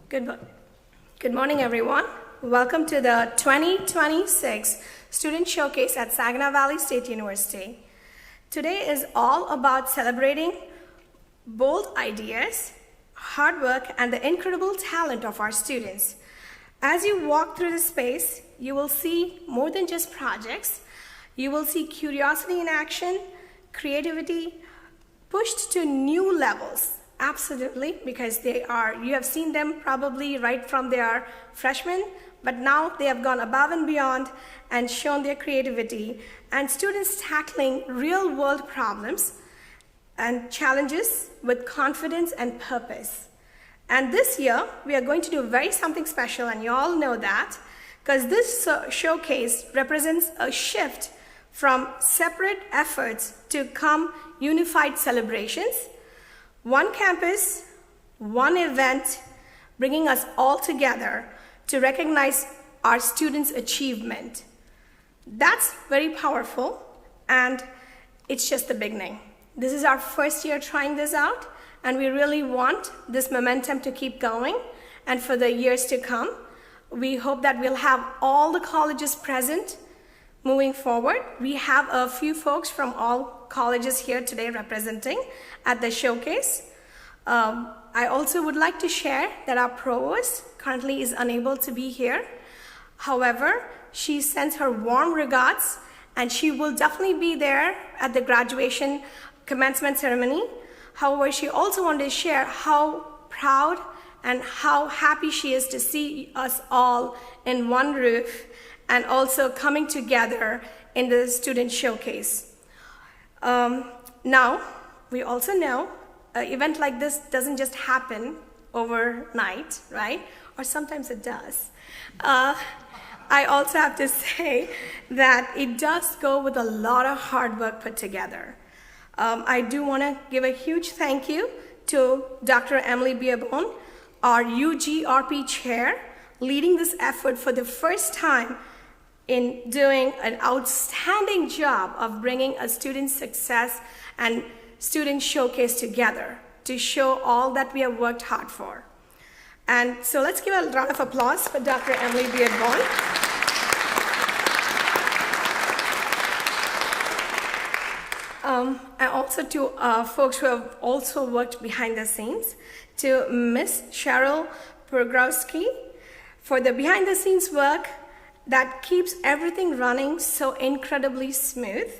Good, good morning, everyone. Welcome to the 2026 Student Showcase at Saginaw Valley State University. Today is all about celebrating bold ideas, hard work, and the incredible talent of our students. As you walk through the space, you will see more than just projects. You will see curiosity in action, creativity pushed to new levels. Absolutely, because you have seen them probably right from their freshmen, but now they have gone above and beyond and shown their creativity, and students tackling real world problems and challenges with confidence and purpose. And this year, we are going to do something special, and you all know that, because this showcase represents a shift from separate efforts to come unified celebrations. One campus, one event, bringing us all together to recognize our students' achievement. That's very powerful, and it's just the beginning. This is our first year trying this out, and we really want this momentum to keep going, and for the years to come. We hope that we'll have all the colleges present moving forward. We have a few folks from all colleges here today representing at the showcase. I also would like to share that our provost currently is unable to be here. However, she sends her warm regards, and she will definitely be there at the graduation commencement ceremony. However, she also wanted to share how proud and how happy she is to see us all in one roof and also coming together in the student showcase. Now, we also know an event like this doesn't just happen overnight, right? Or sometimes it does. I also have to say that it does go with a lot of hard work put together. I do want to give a huge thank you to Dr. Emily Bierbone, our UGRP chair, leading this effort for the first time in doing an outstanding job of bringing a student success and student showcase together to show all that we have worked hard for. And so let's give a round of applause for Dr. Emily Bierbone. And also to folks who have also worked behind the scenes, to Miss Cheryl Purgrowski for the behind the scenes work that keeps everything running so incredibly smooth,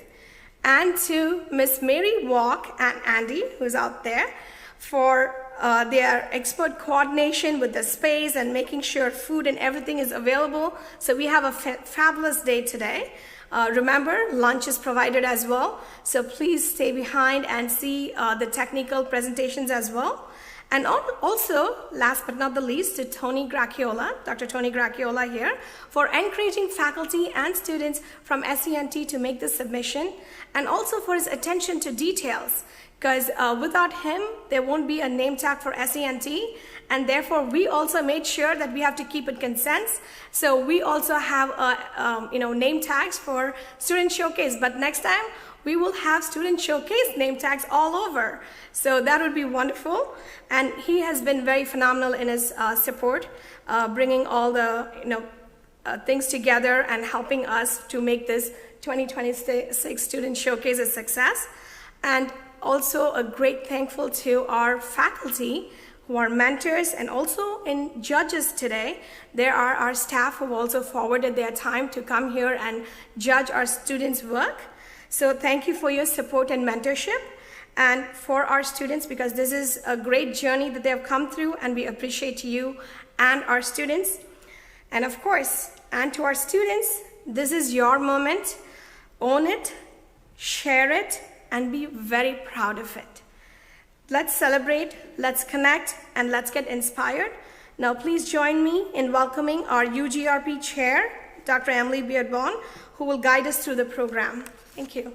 and to Miss Mary Walk and Andy, who's out there, for their expert coordination with the space and making sure food and everything is available. So we have a fabulous day today. Remember, lunch is provided as well, so please stay behind and see the technical presentations as well. And also, last but not the least, to Tony Gracchiola, Dr. Tony Gracchiola here, for encouraging faculty and students from SENT to make the submission, and also for his attention to details, because without him, there won't be a name tag for SENT, and therefore we also made sure that we have to keep it consents. So we also have name tags for Student Showcase, but next time we will have Student Showcase name tags all over. So that would be wonderful. And he has been very phenomenal in his support, bringing all the things together and helping us to make this 2026 Student Showcase a success. And also a great thankful to our faculty who are mentors, and also in judges today. There are our staff who also forwarded their time to come here and judge our students' work. So thank you for your support and mentorship, and for our students, because this is a great journey that they have come through, and we appreciate you and our students. And of course, and to our students, this is your moment. Own it, share it, and be very proud of it. Let's celebrate, let's connect, and let's get inspired. Now please join me in welcoming our UGRP chair, Dr. Emily Bierbone, who will guide us through the program. Thank you.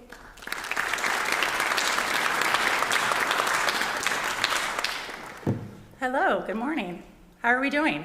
Hello, good morning. How are we doing?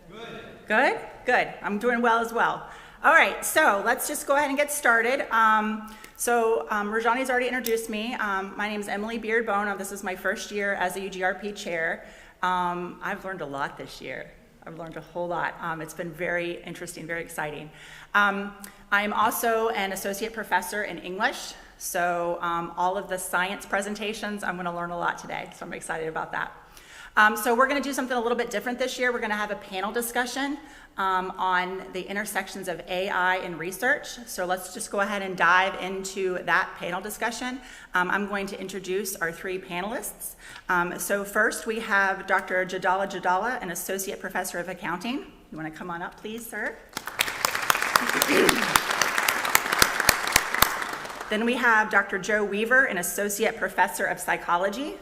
Good. Good? Good. I'm doing well as well. All right, so let's just go ahead and get started. Rajani's already introduced me. My name is Emily Bierbone. This is my first year as a UGRP chair. I've learned a lot this year. I've learned a whole lot. It's been very interesting, very exciting. I'm also an associate professor in English, so all of the science presentations, I'm going to learn a lot today, so I'm excited about that. So we're going to do something a little bit different this year. We're going to have a panel discussion on the intersections of AI and research. So let's just go ahead and dive into that panel discussion. I'm going to introduce our three panelists. So first we have Dr. Jadala, an associate professor of accounting. You want to come on up, please, sir? Then we have Dr. Joe Weaver, an associate professor of psychology.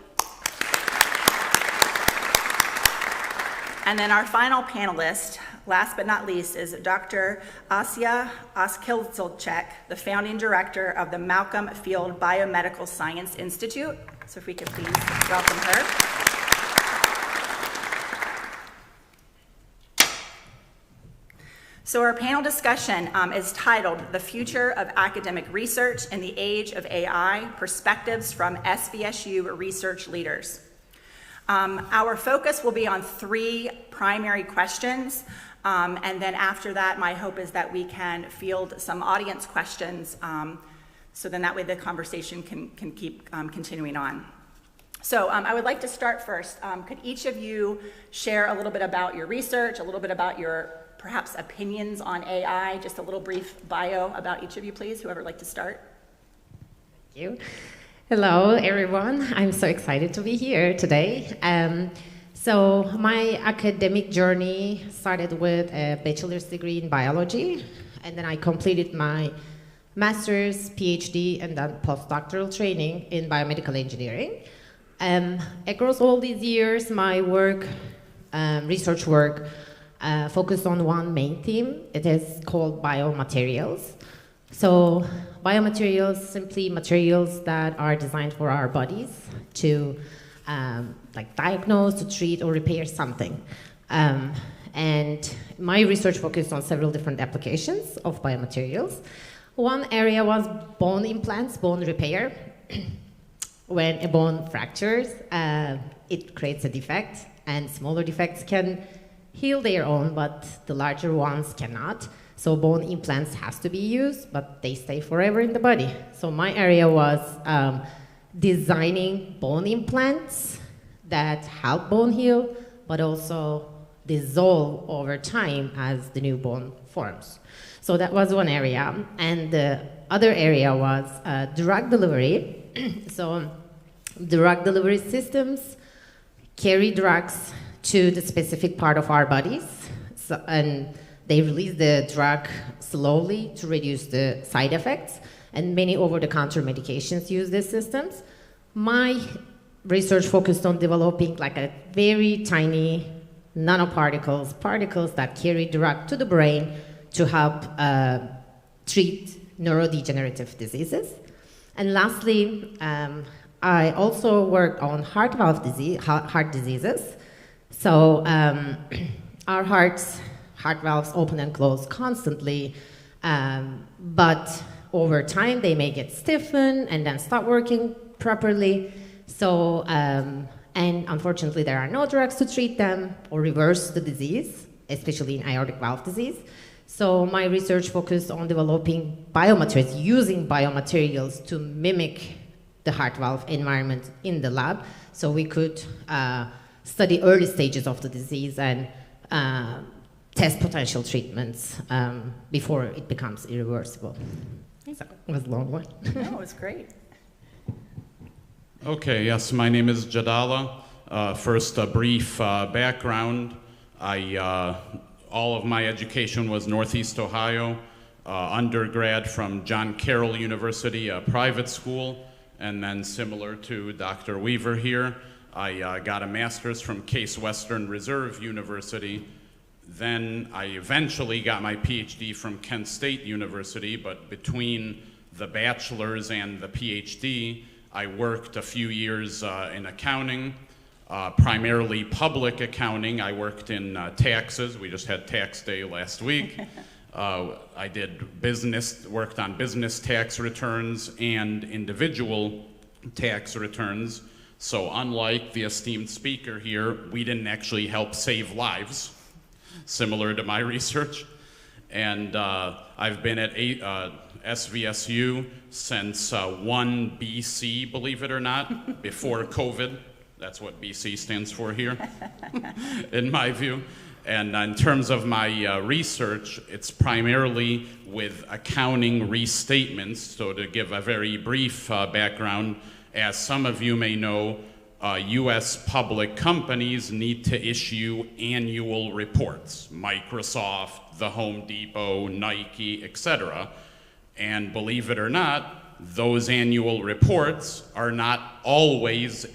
And then our final panelist, last but not least, is Dr. Asya Oskilzilchek, the founding director of the Malcolm Field Biomedical Science Institute. So if we could please welcome her. So our panel discussion is titled The Future of Academic Research in the Age of AI, Perspectives from SVSU Research Leaders. Our focus will be on three primary questions, and then after that, my hope is that we can field some audience questions, so then that way the conversation can keep continuing on. So I would like to start first. Could each of you share a little bit about your research, a little bit about your perhaps opinions on AI, just a little brief bio about each of you, please, whoever would like to start? Thank you. Hello, everyone. I'm so excited to be here today. So my academic journey started with a bachelor's degree in biology, and then I completed my master's, PhD, and then postdoctoral training in biomedical engineering. Across all these years, my work, research work, focused on one main theme. It is called biomaterials. So biomaterials, simply materials that are designed for our bodies to like diagnose, to treat, or repair something. And my research focused on several different applications of biomaterials. One area was bone implants, bone repair. When a bone fractures, it creates a defect, and smaller defects can heal their own, but the larger ones cannot. So bone implants has to be used, but they stay forever in the body. So my area was designing bone implants that help bone heal, but also dissolve over time as the new bone forms. So that was one area. And the other area was drug delivery. So drug delivery systems carry drugs to the specific part of our bodies, and they release the drug slowly to reduce the side effects, and many over-the-counter medications use these systems. My research focused on developing like a very tiny nanoparticles, particles that carry drug to the brain to help treat neurodegenerative diseases. And lastly, I also worked on heart diseases. So our heart valves open and close constantly, but over time they may get stiffened and then stop working properly. So, and unfortunately there are no drugs to treat them or reverse the disease, especially in aortic valve disease. So my research focused on developing biomaterials, using biomaterials to mimic the heart valve environment in the lab, so we could study early stages of the disease and test potential treatments before it becomes irreversible. So it was a long one. No, it was great. Okay, yes, my name is Jadala. First, a brief background. All of my education was Northeast Ohio, undergrad from John Carroll University, a private school, and then similar to Dr. Weaver here, I got a master's from Case Western Reserve University. Then I eventually got my PhD from Kent State University, but between the bachelor's and the PhD, I worked a few years in accounting, primarily public accounting. I worked in taxes. We just had tax day last week. I did worked on business tax returns and individual tax returns. So unlike the esteemed speaker here, we didn't actually help save lives, similar to my research. And I've been at SVSU since 1 BC, believe it or not, before COVID. That's what BC stands for here, in my view. And in terms of my research, it's primarily with accounting restatements. So to give a very brief background, as some of you may know, US public companies need to issue annual reports. Microsoft, the Home Depot, Nike, etc. And believe it or not, those annual reports are not always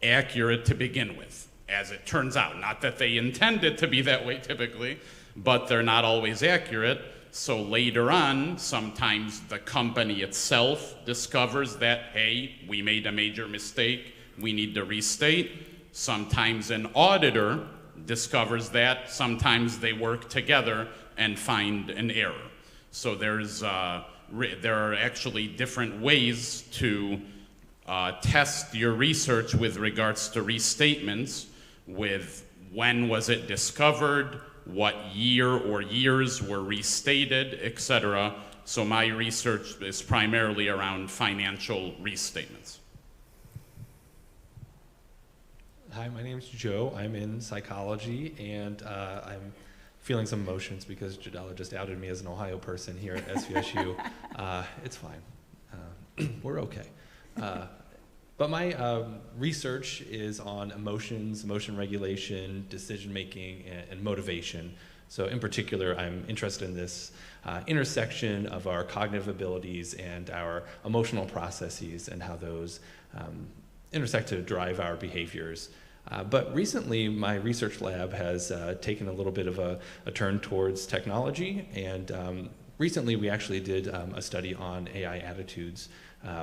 accurate to begin with, as it turns out. Not that they intend it to be that way typically, but they're not always accurate. So later on, sometimes the company itself discovers that, hey, we made a major mistake, we need to restate. Sometimes an auditor discovers that. Sometimes they work together and find an error. So there are actually different ways to test your research with regards to restatements, with when was it discovered, what year or years were restated, etc. So my research is primarily around financial restatements. Hi, my name's Joe. I'm in psychology, and I'm feeling some emotions because Jadala just outed me as an Ohio person here at SVSU. It's fine. We're okay. But my research is on emotions, emotion regulation, decision-making, and motivation. So in particular, I'm interested in this intersection of our cognitive abilities and our emotional processes and how those intersect to drive our behaviors. But recently, my research lab has taken a little bit of a turn towards technology, and recently we actually did a study on AI attitudes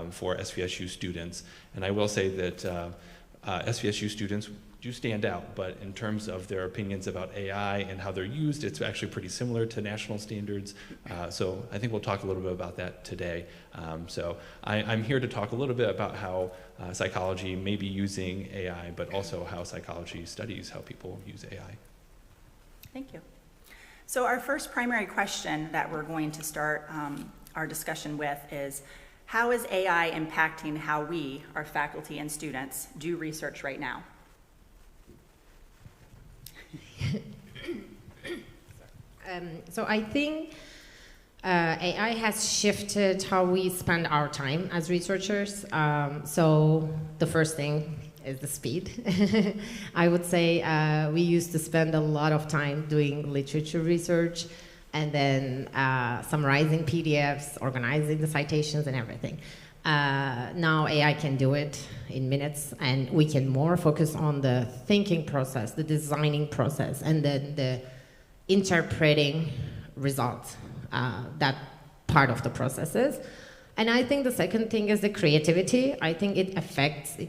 for SVSU students. And I will say that SVSU students do stand out, but in terms of their opinions about AI and how they're used, it's actually pretty similar to national standards. So I think we'll talk a little bit about that today. So I'm here to talk a little bit about how psychology may be using AI, but also how psychology studies how people use AI. Thank you. So our first primary question that we're going to start our discussion with is, how is AI impacting how we, our faculty and students, do research right now? So I think AI has shifted how we spend our time as researchers. So the first thing is the speed. I would say we used to spend a lot of time doing literature research and then summarizing PDFs, organizing the citations and everything. Now AI can do it in minutes, and we can more focus on the thinking process, the designing process, and then the interpreting results, that part of the processes. And I think the second thing is the creativity. I think it affects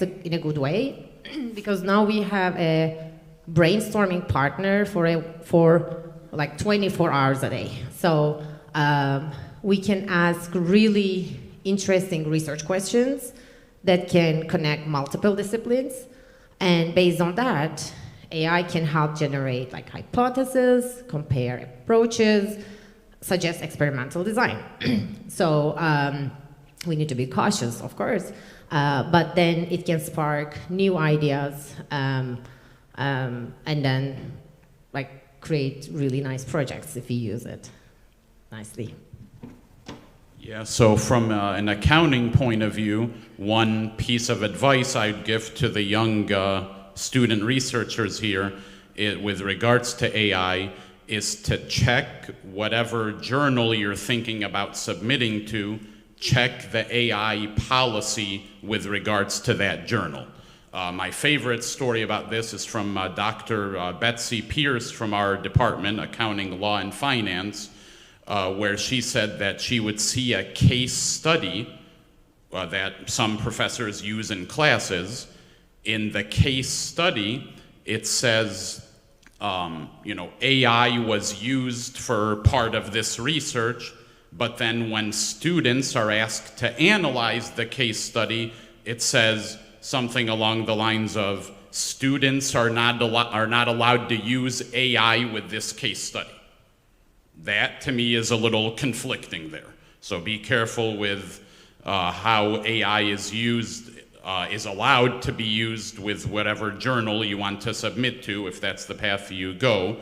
it in a good way because now we have a brainstorming partner for like 24 hours a day. So we can ask really interesting research questions that can connect multiple disciplines. And based on that, AI can help generate like hypotheses, compare approaches, suggest experimental design. So we need to be cautious, of course, but then it can spark new ideas and then like create really nice projects if you use it nicely. Yeah, so from an accounting point of view, one piece of advice I'd give to the young student researchers here with regards to AI is to check whatever journal you're thinking about submitting to, check the AI policy with regards to that journal. My favorite story about this is from Dr. Betsy Pierce from our department, Accounting, Law, and Finance, where she said that she would see a case study that some professors use in classes. In the case study, it says, AI was used for part of this research, but then when students are asked to analyze the case study, it says something along the lines of students are not allowed to use AI with this case study. That to me is a little conflicting there. So be careful with how AI is used, is allowed to be used with whatever journal you want to submit to, if that's the path you go.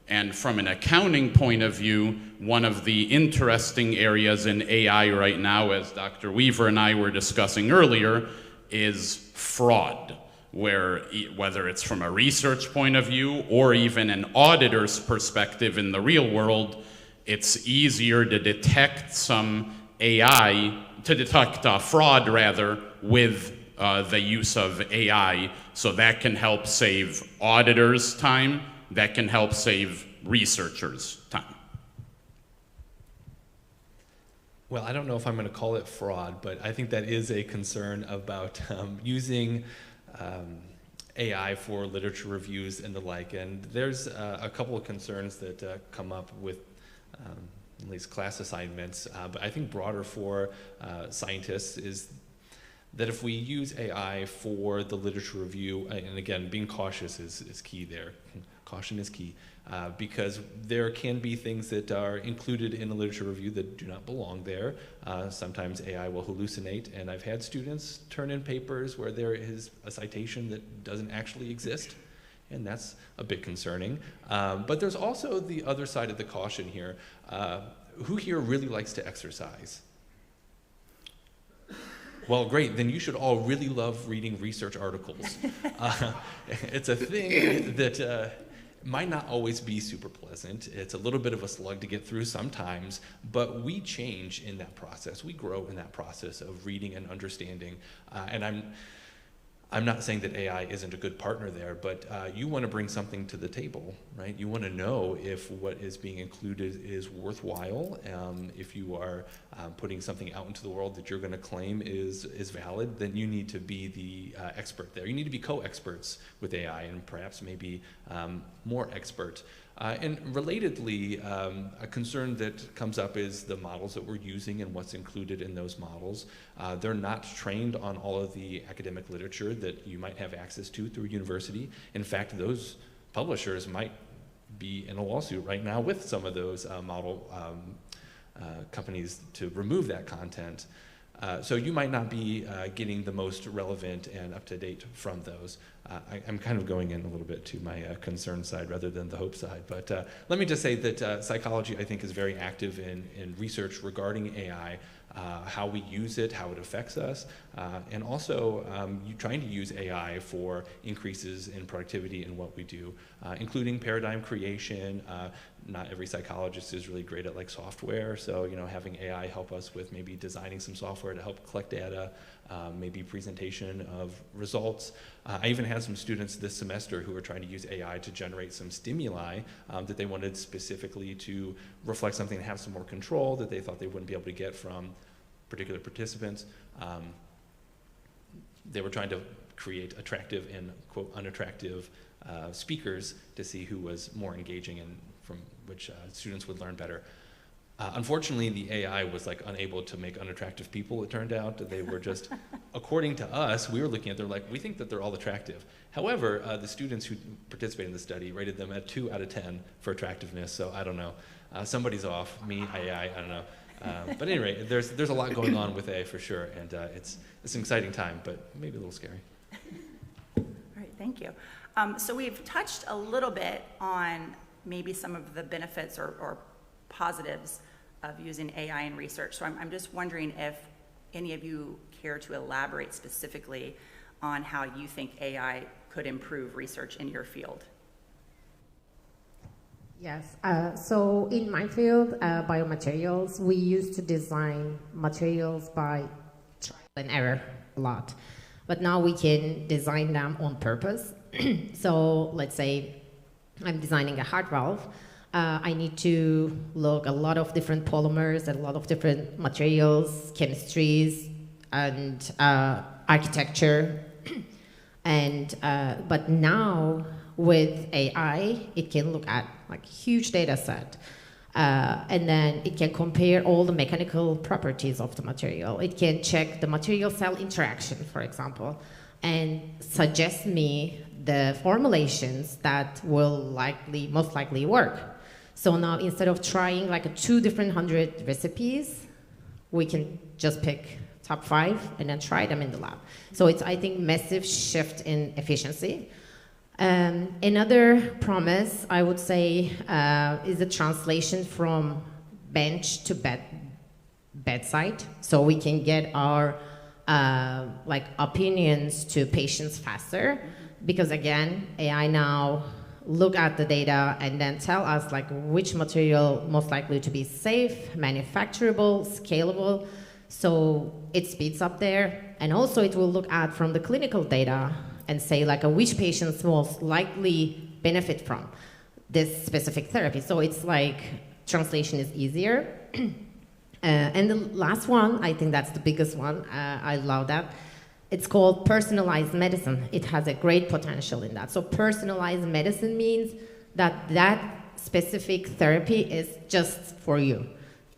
And from an accounting point of view, one of the interesting areas in AI right now, as Dr. Weaver and I were discussing earlier, is fraud, where whether it's from a research point of view or even an auditor's perspective in the real world, it's easier to detect some AI, to detect fraud rather, with the use of AI. So that can help save auditors time, that can help save researchers time. Well, I don't know if I'm going to call it fraud, but I think that is a concern about using AI for literature reviews and the like. And there's a couple of concerns that come up with at least class assignments, but I think broader for scientists is that if we use AI for the literature review, and again, being cautious is key there. Caution is key, because there can be things that are included in a literature review that do not belong there. Sometimes AI will hallucinate, and I've had students turn in papers where there is a citation that doesn't actually exist, and that's a bit concerning. But there's also the other side of the caution here. Who here really likes to exercise? Well, great, then you should all really love reading research articles. It's a thing that might not always be super pleasant. It's a little bit of a slug to get through sometimes, but we change in that process. We grow in that process of reading and understanding. And I'm not saying that AI isn't a good partner there, but you want to bring something to the table, right? You want to know if what is being included is worthwhile. If you are putting something out into the world that you're going to claim is valid, then you need to be the expert there. You need to be co-experts with AI, and perhaps maybe more expert. And relatedly, a concern that comes up is the models that we're using and what's included in those models. They're not trained on all of the academic literature that you might have access to through university. In fact, those publishers might be in a lawsuit right now with some of those model companies to remove that content. So you might not be getting the most relevant and up-to-date from those. I'm kind of going in a little bit to my concern side rather than the hope side. But let me just say that psychology, I think, is very active in research regarding AI, how we use it, how it affects us, and also trying to use AI for increases in productivity in what we do, including paradigm creation. Not every psychologist is really great at like software, so having AI help us with maybe designing some software to help collect data, maybe presentation of results. I even had some students this semester who were trying to use AI to generate some stimuli that they wanted specifically to reflect something and have some more control that they thought they wouldn't be able to get from particular participants. They were trying to create attractive and, quote, unattractive speakers to see who was more engaging and from which students would learn better. Unfortunately, the AI was like unable to make unattractive people, it turned out. They were just, according to us, we were looking at, they're like, we think that they're all attractive. However, the students who participated in the study rated them at 2 out of 10 for attractiveness, so I don't know. Somebody's off, me, AI, I don't know. But anyway, there's a lot going on with AI for sure, and it's an exciting time, but maybe a little scary. All right, thank you. So we've touched a little bit on maybe some of the benefits or positives of using AI in research. So I'm just wondering if any of you care to elaborate specifically on how you think AI could improve research in your field. Yes, so in my field, biomaterials, we used to design materials by trial and error a lot. But now we can design them on purpose. So let's say I'm designing a heart valve. I need to look a lot of different polymers, a lot of different materials, chemistries, and architecture. And but now with AI, it can look at like huge data set. And then it can compare all the mechanical properties of the material. It can check the material-cell interaction, for example. and suggest me the formulations that will most likely work. So now instead of trying like 200 recipes, we can just pick top 5 and then try them in the lab. So it's, I think, massive shift in efficiency. Another promise, I would say, is the translation from bench to bedside, so we can get our opinions to patients faster. Because again, AI now look at the data and then tell us which material most likely to be safe, manufacturable, scalable. So it speeds up there, and also it will look at from the clinical data and say which patients most likely benefit from this specific therapy. So it's translation is easier. And the last one, I think that's the biggest one, I love that. It's called personalized medicine. It has a great potential in that. So personalized medicine means that specific therapy is just for you.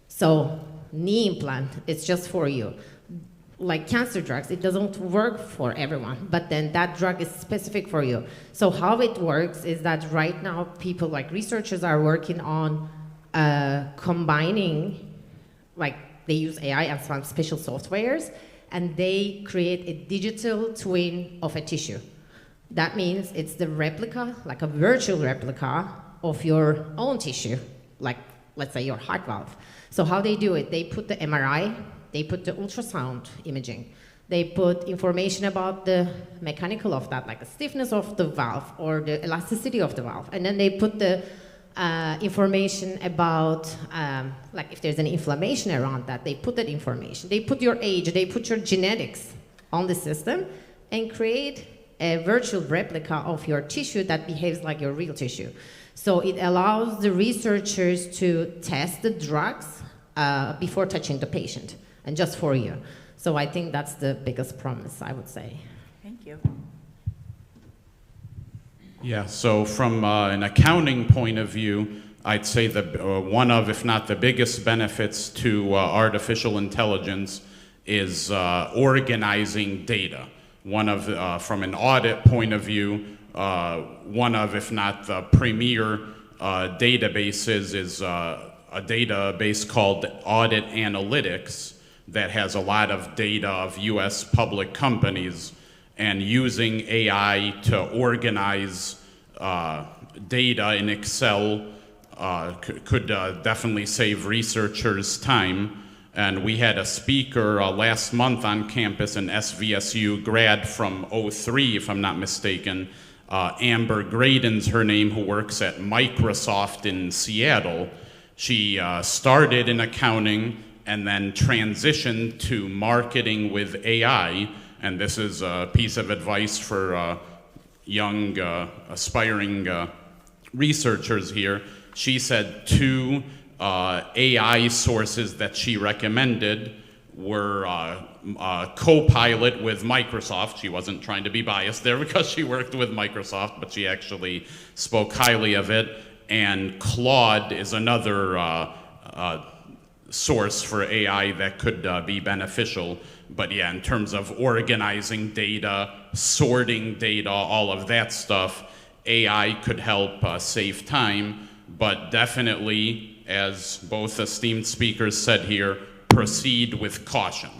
So knee implant, it's just for you. Like cancer drugs, it doesn't work for everyone, but then that drug is specific for you. So how it works is that right now people, researchers are working on combining, they use AI and some special softwares, and they create a digital twin of a tissue. That means it's the replica, like a virtual replica of your own tissue, let's say your heart valve. So how they do it, they put the MRI, they put the ultrasound imaging, they put information about the mechanical of that, like the stiffness of the valve or the elasticity of the valve, and then they put the information about, if there's an inflammation around that, they put that information. They put your age, they put your genetics on the system and create a virtual replica of your tissue that behaves like your real tissue. So it allows the researchers to test the drugs before touching the patient, and just for you. So I think that's the biggest promise, I would say. Thank you. Yeah, so from an accounting point of view, I'd say that one of, if not the biggest benefits to artificial intelligence is organizing data. One of, from an audit point of view, one of, if not the premier databases is a database called Audit Analytics that has a lot of data of US public companies, and using AI to organize data in Excel could definitely save researchers time. And we had a speaker last month on campus, an SVSU grad from '03, if I'm not mistaken, Amber Graydon's her name, who works at Microsoft in Seattle. She started in accounting and then transitioned to marketing with AI. And this is a piece of advice for young, aspiring researchers here. She said 2 AI sources that she recommended were Copilot with Microsoft. She wasn't trying to be biased there because she worked with Microsoft, but she actually spoke highly of it. And Claude is another source for AI that could be beneficial. But yeah, in terms of organizing data, sorting data, all of that stuff, AI could help save time, but definitely, as both esteemed speakers said here, proceed with caution.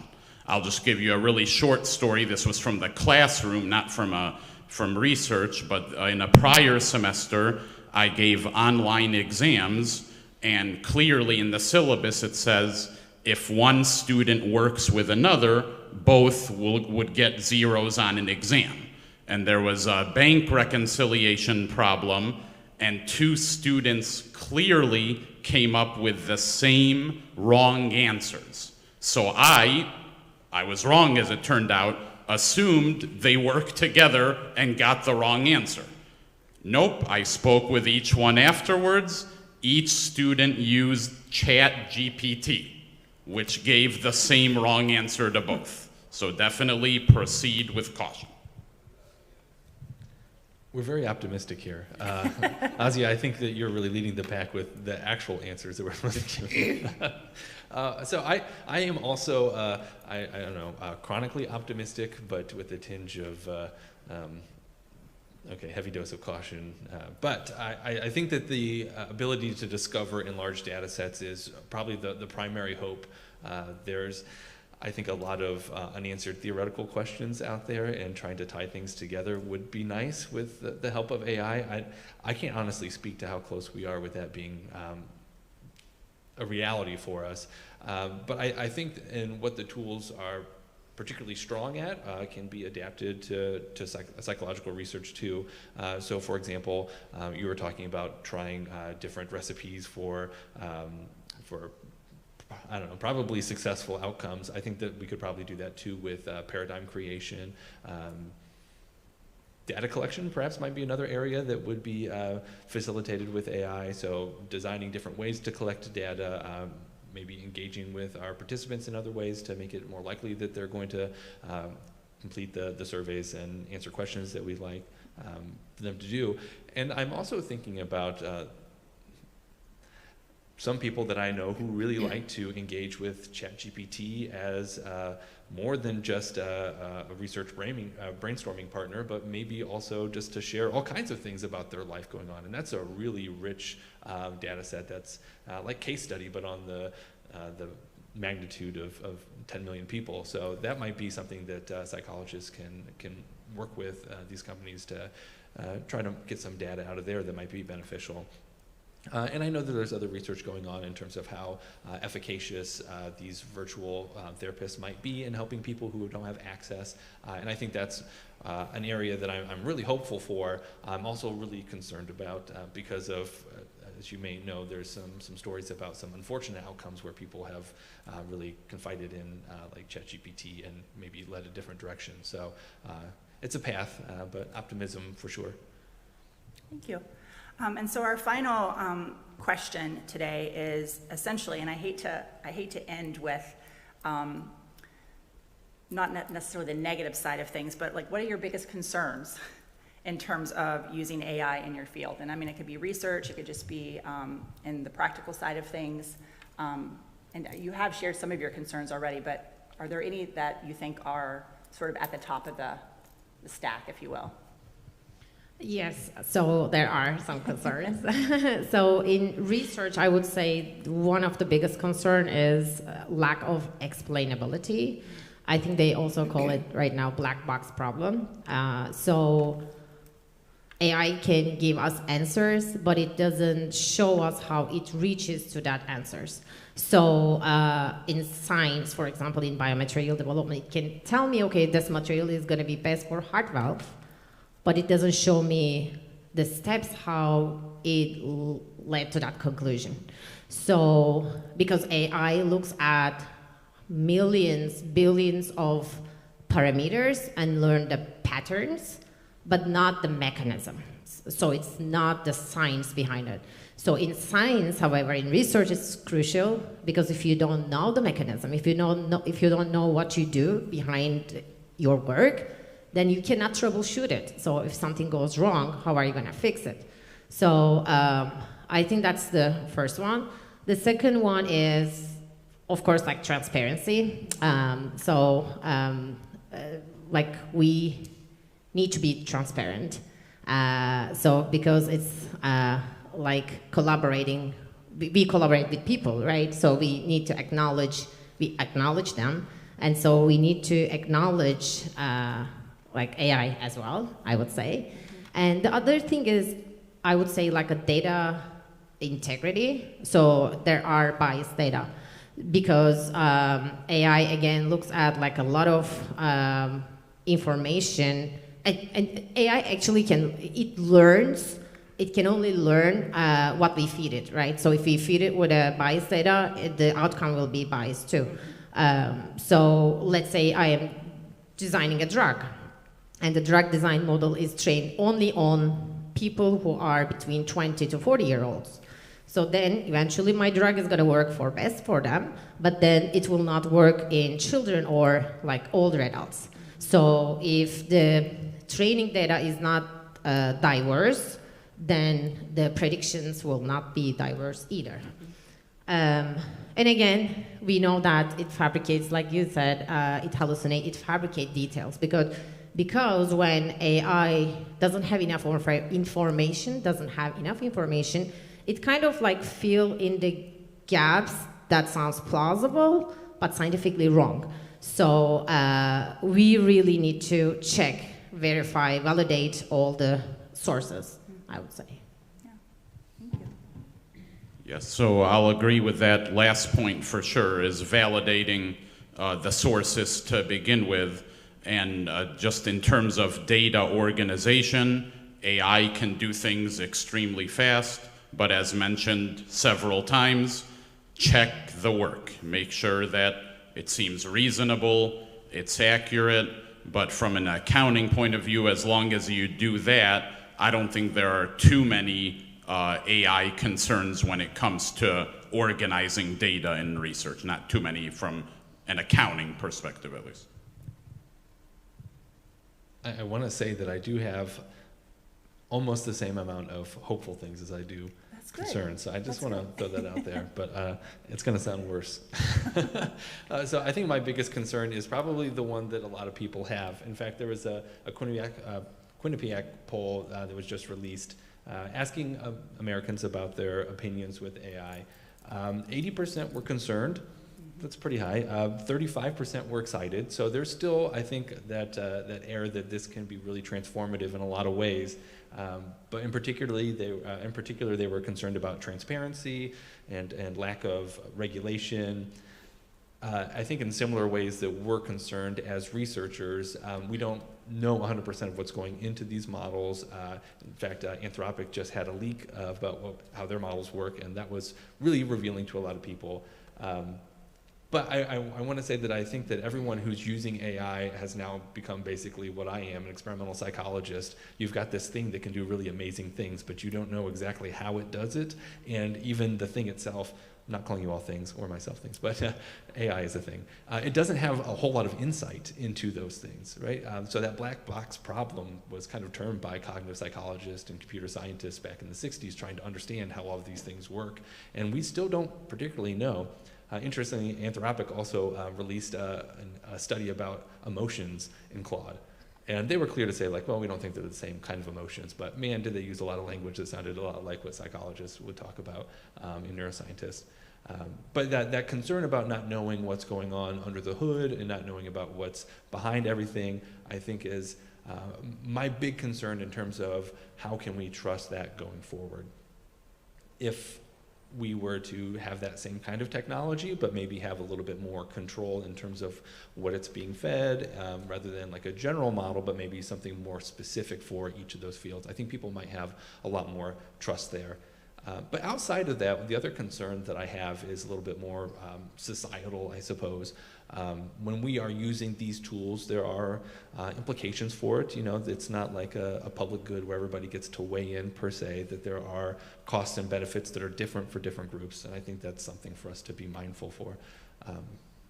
I'll just give you a really short story. This was from the classroom, not from research, but in a prior semester, I gave online exams, and clearly in the syllabus it says, if one student works with another, both would get zeros on an exam. And there was a bank reconciliation problem, and 2 students clearly came up with the same wrong answers. So I was wrong as it turned out, assumed they worked together and got the wrong answer. Nope, I spoke with each one afterwards. Each student used ChatGPT, which gave the same wrong answer to both. So definitely proceed with caution. We're very optimistic here. Ozzy, I think that you're really leading the pack with the actual answers that we're supposed to give. So I am also, I don't know, chronically optimistic, but with a tinge of, okay, heavy dose of caution. But I think that the ability to discover in large data sets is probably the primary hope. There's, I think, a lot of unanswered theoretical questions out there, and trying to tie things together would be nice with the help of AI. I can't honestly speak to how close we are with that being a reality for us. But I think in what the tools are particularly strong at can be adapted to psychological research too. So for example, you were talking about trying different recipes for I don't know, probably successful outcomes. I think that we could probably do that too with paradigm creation. Data collection perhaps might be another area that would be facilitated with AI. So designing different ways to collect data, maybe engaging with our participants in other ways to make it more likely that they're going to complete the surveys and answer questions that we'd like for them to do. And I'm also thinking about some people that I know who really like to engage with ChatGPT as more than just a research brainstorming partner, but maybe also just to share all kinds of things about their life going on. And that's a really rich data set that's like case study, but on the magnitude of 10 million people. So that might be something that psychologists can work with these companies to try to get some data out of there that might be beneficial. And I know that there's other research going on in terms of how efficacious these virtual therapists might be in helping people who don't have access. And I think that's an area that I'm really hopeful for. I'm also really concerned about because of, as you may know, there's some stories about some unfortunate outcomes where people have really confided in like ChatGPT and maybe led a different direction. So it's a path, but optimism for sure. Thank you. And so our final question today is essentially, and I hate to end with not necessarily the negative side of things, but like, what are your biggest concerns in terms of using AI in your field? And I mean, it could be research, it could just be in the practical side of things. And you have shared some of your concerns already, but are there any that you think are sort of at the top of the stack, if you will? Yes, so there are some concerns. So in research, I would say one of the biggest concern is lack of explainability. I think they also call it right now black box problem. So AI can give us answers, but it doesn't show us how it reaches to that answers. So in science, for example, in biomaterial development, it can tell me, okay, this material is going to be best for heart valve, but it doesn't show me the steps how it led to that conclusion. So, because AI looks at millions, billions of parameters and learn the patterns, but not the mechanism. So it's not the science behind it. So in science, however, in research, it's crucial because if you don't know the mechanism, if you don't know what you do behind your work, then you cannot troubleshoot it. So if something goes wrong, how are you going to fix it? So I think that's the first one. The second one is, of course, like transparency. Like we need to be transparent. So because it's like collaborating, we collaborate with people, right? So we need to acknowledge them. And so we need to acknowledge like AI as well, I would say. And the other thing is, I would say like a data integrity. So there are biased data because AI again looks at like a lot of information, and AI actually it can only learn what we feed it, right? So if we feed it with a biased data, the outcome will be biased too. So let's say I am designing a drug, and the drug design model is trained only on people who are between 20 to 40-year-olds. So then eventually my drug is going to work best for them, but then it will not work in children or like older adults. So if the training data is not diverse, then the predictions will not be diverse either. And again, we know that it fabricates, like you said, it hallucinates, it fabricates details because when AI doesn't have enough information, it kind of like fill in the gaps that sounds plausible, but scientifically wrong. So we really need to check, verify, validate all the sources, I would say. Yes, so I'll agree with that last point for sure, is validating the sources to begin with. And just in terms of data organization, AI can do things extremely fast, but as mentioned several times, check the work. Make sure that it seems reasonable, it's accurate, but from an accounting point of view, as long as you do that, I don't think there are too many AI concerns when it comes to organizing data in research, not too many from an accounting perspective at least. I want to say that I do have almost the same amount of hopeful things as I do concerns. So I just want to throw that out there, but it's going to sound worse. So I think my biggest concern is probably the one that a lot of people have. In fact, there was a Quinnipiac poll that was just released asking Americans about their opinions with AI. 80% were concerned. That's pretty high. 35% were excited. So there's still, I think, that air that this can be really transformative in a lot of ways. But in particular, they were concerned about transparency and lack of regulation. I think in similar ways that we're concerned as researchers, we don't know 100% of what's going into these models. In fact, Anthropic just had a leak about how their models work, and that was really revealing to a lot of people. But I want to say that I think that everyone who's using AI has now become basically what I am, an experimental psychologist. You've got this thing that can do really amazing things, but you don't know exactly how it does it. And even the thing itself, I'm not calling you all things or myself things, but AI is a thing. It doesn't have a whole lot of insight into those things, right? So that black box problem was kind of termed by cognitive psychologists and computer scientists back in the 60s, trying to understand how all of these things work. And we still don't particularly know. Interestingly, Anthropic also released a study about emotions in Claude. And they were clear to say, like, well, we don't think they're the same kind of emotions, but man, did they use a lot of language that sounded a lot like what psychologists would talk about in neuroscientists. But that concern about not knowing what's going on under the hood and not knowing about what's behind everything, I think is my big concern in terms of how can we trust that going forward. If we were to have that same kind of technology, but maybe have a little bit more control in terms of what it's being fed, rather than like a general model, but maybe something more specific for each of those fields. I think people might have a lot more trust there. But outside of that, the other concern that I have is a little bit more societal, I suppose. When we are using these tools, there are implications for it. You know, it's not like a public good where everybody gets to weigh in per se, that there are costs and benefits that are different for different groups. And I think that's something for us to be mindful for.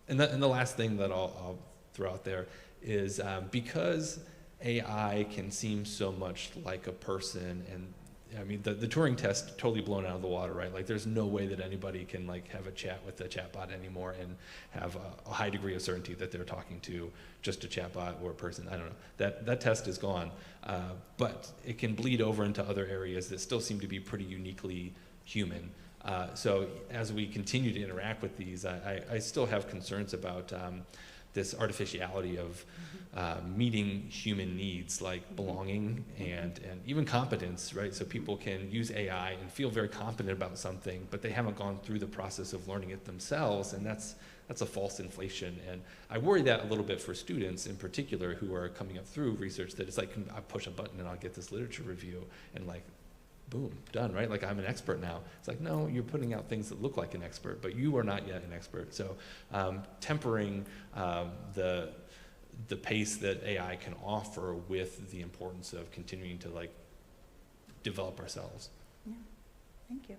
And the last thing that I'll throw out there is because AI can seem so much like a person, and I mean, the Turing test totally blown out of the water, right? Like, there's no way that anybody can like have a chat with the chatbot anymore and have a high degree of certainty that they're talking to just a chatbot or a person. I don't know. That test is gone, but it can bleed over into other areas that still seem to be pretty uniquely human. So as we continue to interact with these, I still have concerns about this artificiality of meeting human needs like belonging and even competence, right? So people can use AI and feel very confident about something, but they haven't gone through the process of learning it themselves, and that's a false inflation. And I worry that a little bit for students in particular who are coming up through research, that it's like, I push a button and I'll get this literature review and like, boom, done, right? Like, I'm an expert now. It's like, no, you're putting out things that look like an expert, but you are not yet an expert. So tempering the pace that AI can offer with the importance of continuing to like develop ourselves. Yeah, thank you.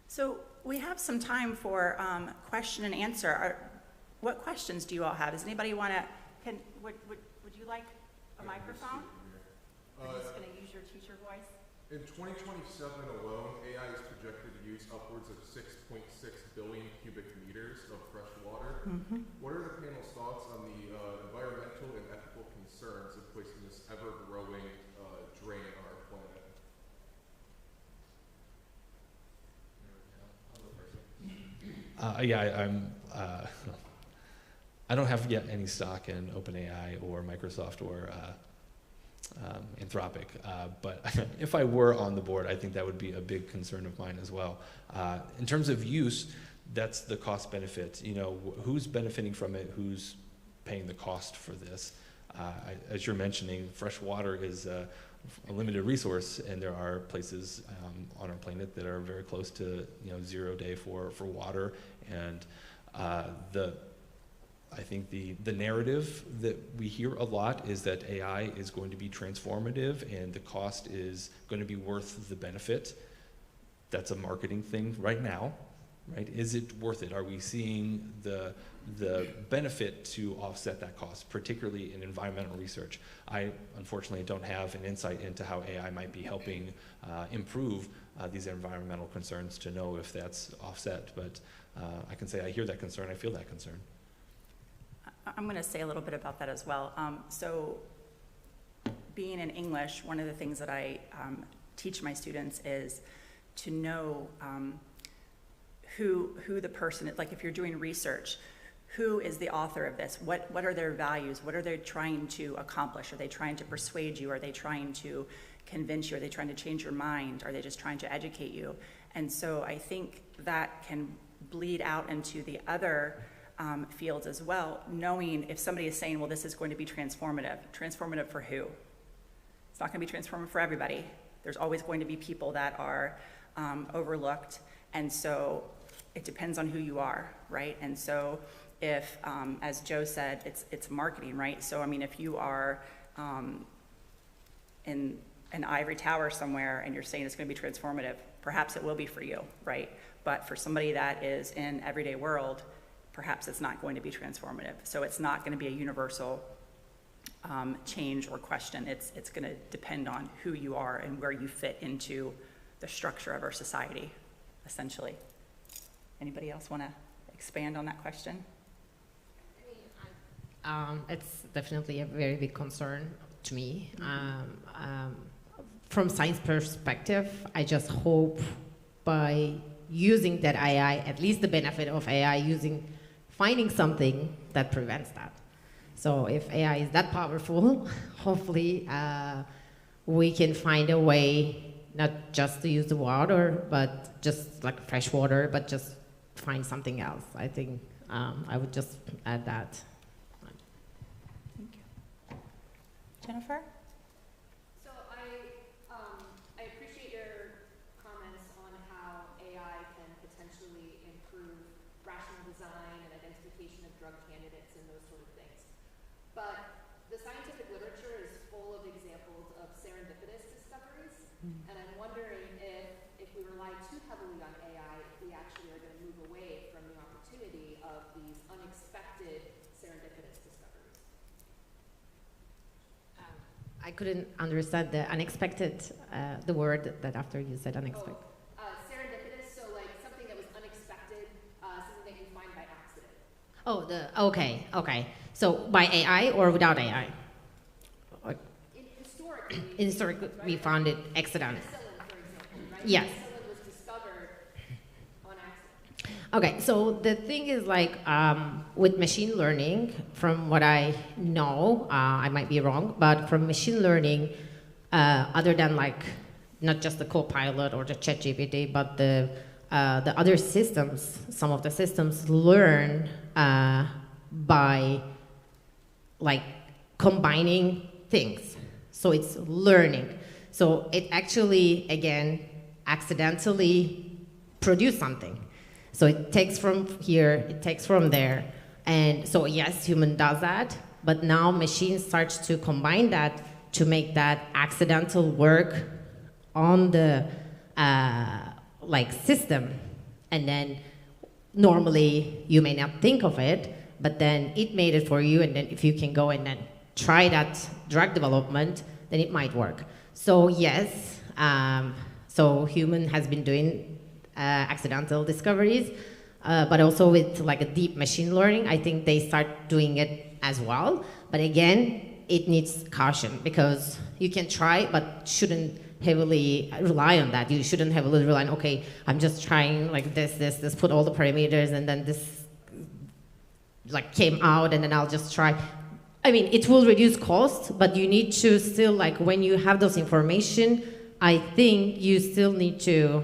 So we have some time for question and answer. What questions do you all have? Does anybody want to, would you like a microphone? You're just going to use your teacher voice? In 2027 alone, AI is projected to use upwards of 6.6 billion cubic meters of fresh water. What are the panel's thoughts on the environmental and ethical concerns of placing this ever-growing drain on our planet? I don't have yet any stock in OpenAI or Microsoft or Anthropic, but if I were on the board, I think that would be a big concern of mine as well. In terms of use, that's the cost benefit. You know, who's benefiting from it? Who's paying the cost for this? As you're mentioning, fresh water is a limited resource, and there are places on our planet that are very close to 0 day for water, and I think the narrative that we hear a lot is that AI is going to be transformative and the cost is going to be worth the benefit. That's a marketing thing right now, right? Is it worth it? Are we seeing the benefit to offset that cost, particularly in environmental research? I unfortunately don't have an insight into how AI might be helping improve these environmental concerns to know if that's offset, but I can say I hear that concern, I feel that concern. I'm going to say a little bit about that as well. So being in English, one of the things that I teach my students is to know who the person is. Like if you're doing research, who is the author of this? What are their values? What are they trying to accomplish? Are they trying to persuade you? Are they trying to convince you? Are they trying to change your mind? Are they just trying to educate you? And so I think that can bleed out into the other fields as well, knowing if somebody is saying, well, this is going to be transformative. Transformative for who? It's not going to be transformative for everybody. There's always going to be people that are overlooked, and so it depends on who you are, right? And so if, as Joe said, it's marketing, right? So I mean, if you are in an ivory tower somewhere and you're saying it's going to be transformative, perhaps it will be for you, right? But for somebody that is in everyday world, perhaps it's not going to be transformative. So it's not going to be a universal change or question. It's going to depend on who you are and where you fit into the structure of our society, essentially. Anybody else want to expand on that question? It's definitely a very big concern to me. From science perspective, I just hope by using that AI, at least the benefit of AI, finding something that prevents that. So if AI is that powerful, hopefully we can find a way not just to use the water, but just like fresh water, but just find something else. I think I would just add that. Thank you. Jennifer? So I appreciate your comments on how AI can potentially improve rational design and identification of drug candidates and those sort of things. But the scientific literature is full of examples of serendipitous discoveries, and I'm wondering if we rely too heavily on AI, if we actually are going to move away from the opportunity of these unexpected serendipitous discoveries. I couldn't understand the unexpected, the word that after you said unexpected. Serendipitous, so like something that was unexpected, something that you find by accident. Oh, okay. So by AI or without AI? Historically, right? we found it accident. Penicillin, for example, right? Yes. Penicillin was discovered on accident. Okay, so the thing is like with machine learning, from what I know, I might be wrong, but from machine learning, other than like not just the Copilot or the ChatGPT, but the other systems, some of the systems learn by like combining things. So it's learning. So it actually, again, accidentally produce something. So it takes from here, it takes from there. And so yes, human does that, but now machine starts to combine that to make that accidental work on the like system. And then normally you may not think of it, but then it made it for you, and then if you can go and then try that drug development, then it might work. So yes, so human has been doing accidental discoveries, but also with like a deep machine learning, I think they start doing it as well. But again, it needs caution because you can try, but shouldn't heavily rely on that. You shouldn't heavily rely on, okay, I'm just trying like this, put all the parameters, and then this like came out, and then I'll just try. I mean, it will reduce cost, but you need to still, like, when you have those information, I think you still need to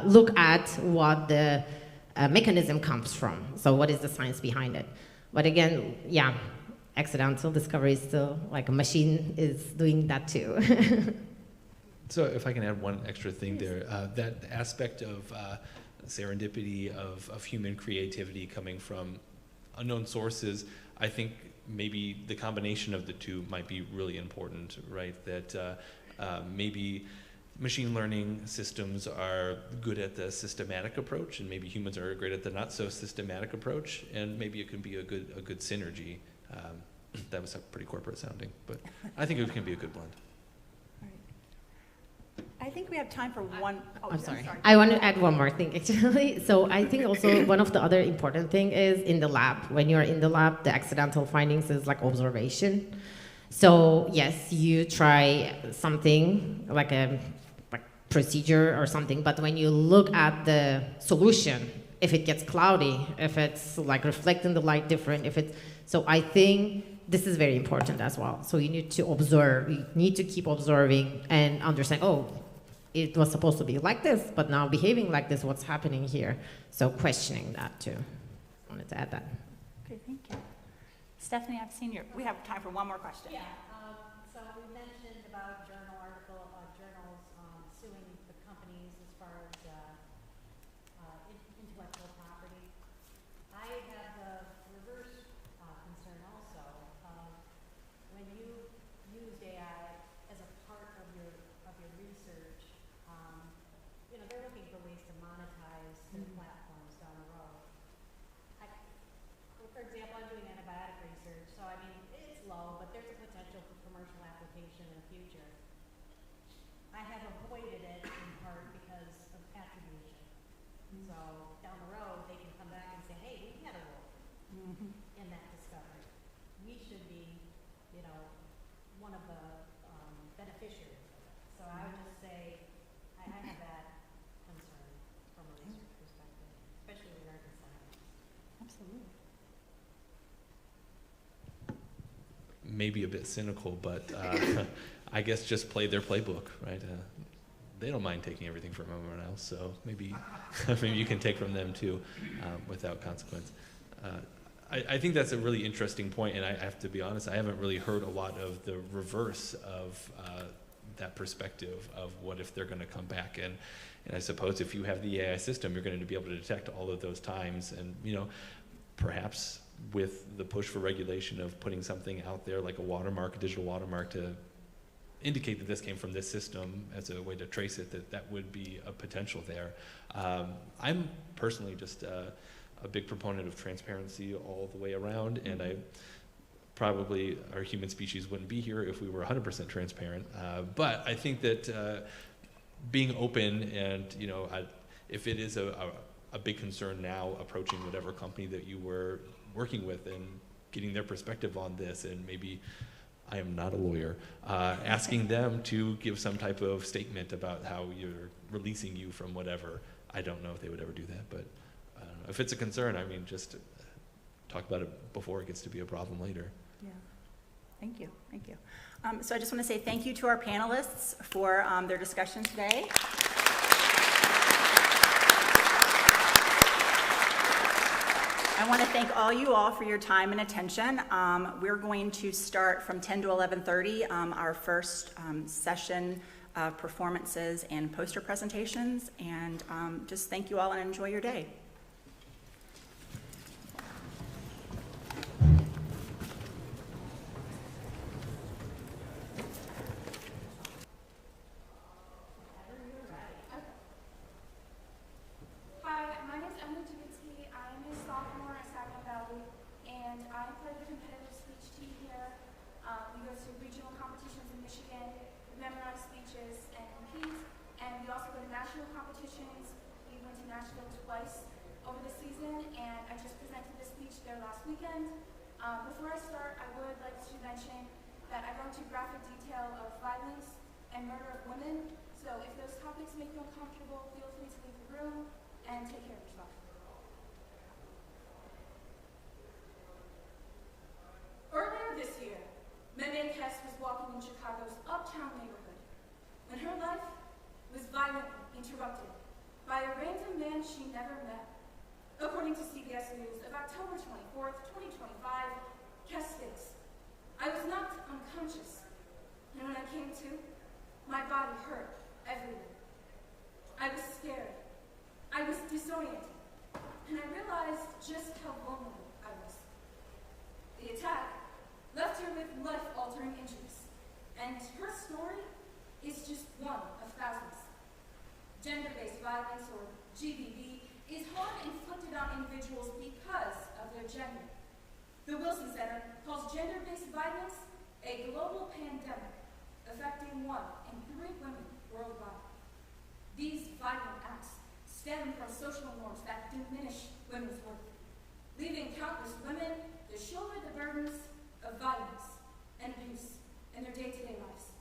look at what the mechanism comes from. So what is the science behind it? But again, yeah, accidental discovery is still, like, a machine is doing that too. So if I can add one extra thing there, that aspect of serendipity, of human creativity coming from unknown sources, I think maybe the combination of the two might be really important, right? That maybe machine learning systems are good at the systematic approach, and maybe humans are great at the not so systematic approach, and maybe it can be a good synergy. That was pretty corporate sounding, but I think it can be a good blend. I think we have time for one. Oh, I'm sorry. I want to add one more thing, actually. So I think also one of the other important thing is in the lab. When you're in the lab, the accidental findings is like observation. So yes, you try something like a procedure or something, but when you look at the solution, if it gets cloudy, if it's like reflecting the light different, so I think this is very important as well. So you need to observe, you need to keep observing and understand, oh, it was supposed to be like this, but now behaving like this, what's happening here? So questioning that too. I wanted to add that. Okay, thank you. Stephanie, we have time for one more question. Yeah, so we mentioned about journals suing the companies as far as intellectual property. I have the reverse concern also. When you use AI as a part of your research, they're looking for ways to monetize their platforms down the road. For example, I'm doing antibiotic research, so I mean, it's low, but there's a potential for commercial application in the future. I have avoided it in part because of attribution. So down the road, they can come back and say, hey, we had a role in that discovery. We should be, one of the beneficiaries of it. So I would just say, I have that concern from a research perspective, especially with American science. Absolutely. Maybe a bit cynical, but I guess just play their playbook, right? They don't mind taking everything from everyone else, so maybe maybe you can take from them too, without consequence. I think that's a really interesting point, and I have to be honest, I haven't really heard a lot of the reverse of that perspective of what if they're going to come back, and I suppose if you have the AI system, you're going to be able to detect all of those times, and perhaps with the push for regulation of putting something out there like a watermark, a digital watermark, to indicate that this came from this system as a way to trace it, that would be a potential there. I'm personally just a big proponent of transparency all the way around, and probably our human species wouldn't be here if we were 100% transparent. But I think that being open and, if it is a big concern now approaching whatever company that you were working with and getting their perspective on this, and maybe, I am not a lawyer, asking them to give some type of statement about how you're releasing you from whatever. I don't know if they would ever do that, but I don't know. If it's a concern, I mean, just talk about it before it gets to be a problem later. Yeah, thank you. So I just want to say thank you to our panelists for their discussion today. I want to thank you all for your time and attention. We're going to start from 10 to 11:30, our first session of performances and poster presentations, and just thank you all and enjoy your day. And I play the competitive speech team here. We go to regional competitions. Nashville twice over the season, and I just presented this speech there last weekend. Before I start, I would like to mention that I go into graphic detail of violence and murder of women, so if those topics make you uncomfortable, feel free to leave the room and take care of yourself. Earlier this year, Meme Kess was walking in Chicago's uptown neighborhood when her life was violently interrupted by a random man she never met. According to CBS News of October 24th, 2025, Kess states, "I was knocked unconscious, and when I came to, my body hurt everywhere. I was scared. I was disoriented, and I realized just how vulnerable I was. The attack left her with life-altering injuries, and her story is just one of thousands. Gender-based violence, or GBV, is harm inflicted on individuals because of their gender. The Wilson Center calls gender-based violence a global pandemic affecting 1 in 3 women worldwide. These violent acts stem from social norms that diminish women's worth, leaving countless women to shoulder the burdens of violence and abuse in their day-to-day lives.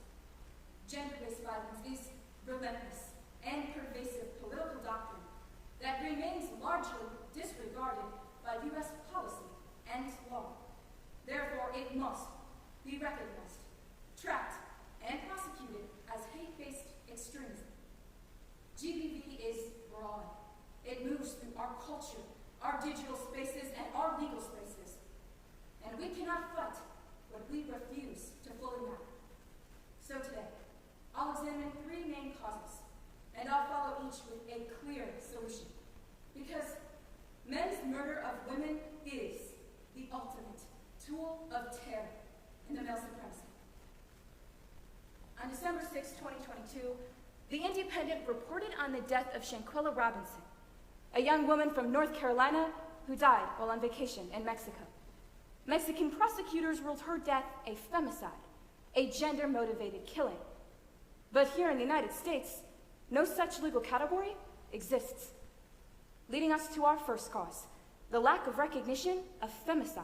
Gender-based violence is relentless and pervasive political doctrine that remains largely disregarded by U.S. policy and law. Therefore, it must be recognized, tracked, and prosecuted as hate-based extremism. GBV is broad. It moves through our culture, our digital spaces, and our legal spaces. And we cannot fight what we refuse to fully map. So today, I'll examine 3 main causes, and I'll follow each with a clear solution. Because men's murder of women is the ultimate tool of terror in the male supremacy. On December 6, 2022, The Independent reported on the death of Shanquella Robinson, a young woman from North Carolina who died while on vacation in Mexico. Mexican prosecutors ruled her death a femicide, a gender-motivated killing. But here in the United States, no such legal category exists. Leading us to our first cause, the lack of recognition of femicide.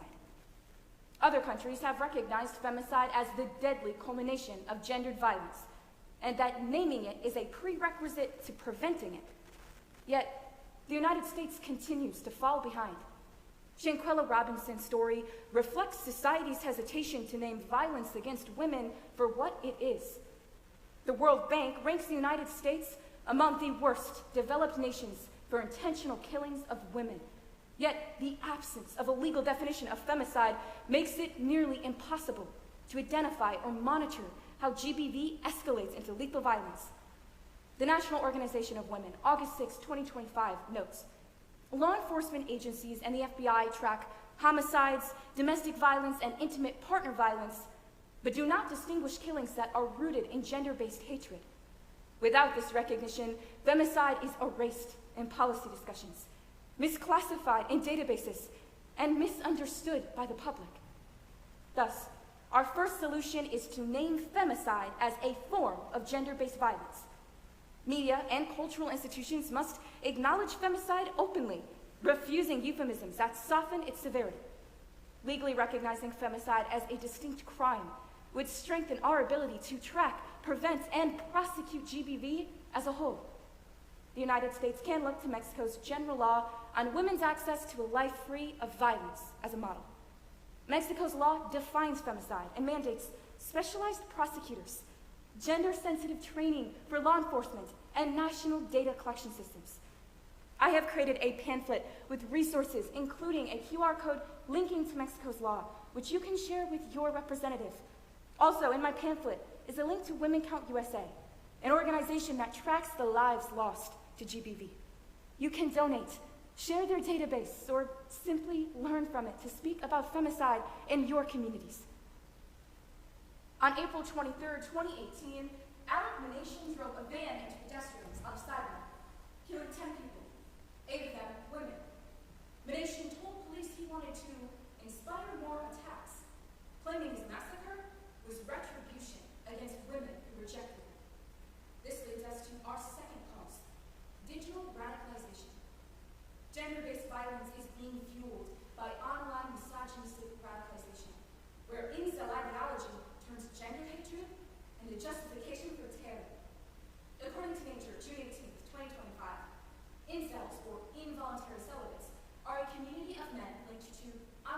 Other countries have recognized femicide as the deadly culmination of gendered violence, and that naming it is a prerequisite to preventing it. Yet, the United States continues to fall behind. Shanquella Robinson's story reflects society's hesitation to name violence against women for what it is. The World Bank ranks the United States among the worst developed nations for intentional killings of women. Yet, the absence of a legal definition of femicide makes it nearly impossible to identify or monitor how GBV escalates into lethal violence. The National Organization of Women, August 6, 2025, notes, law enforcement agencies and the FBI track homicides, domestic violence, and intimate partner violence, but do not distinguish killings that are rooted in gender-based hatred. Without this recognition, femicide is erased in policy discussions, misclassified in databases, and misunderstood by the public. Thus, our first solution is to name femicide as a form of gender-based violence. Media and cultural institutions must acknowledge femicide openly, refusing euphemisms that soften its severity. Legally recognizing femicide as a distinct crime would strengthen our ability to track, prevent, and prosecute GBV as a whole. The United States can look to Mexico's general law on women's access to a life free of violence as a model. Mexico's law defines femicide and mandates specialized prosecutors, gender-sensitive training for law enforcement, and national data collection systems. I have created a pamphlet with resources, including a QR code linking to Mexico's law, which you can share with your representative. Also, in my pamphlet is a link to Women Count USA, an organization that tracks the lives lost to GBV. You can donate, share their database, or simply learn from it to speak about femicide in your communities. On April 23, 2018, Alec Manation drove a van into pedestrians on a sidewalk, killing 10 people, 8 of them women. Manation told police he wanted to inspire more attacks, claiming his massacre was retribution against women who rejected him. This leads us to our second cause, digital radicalization.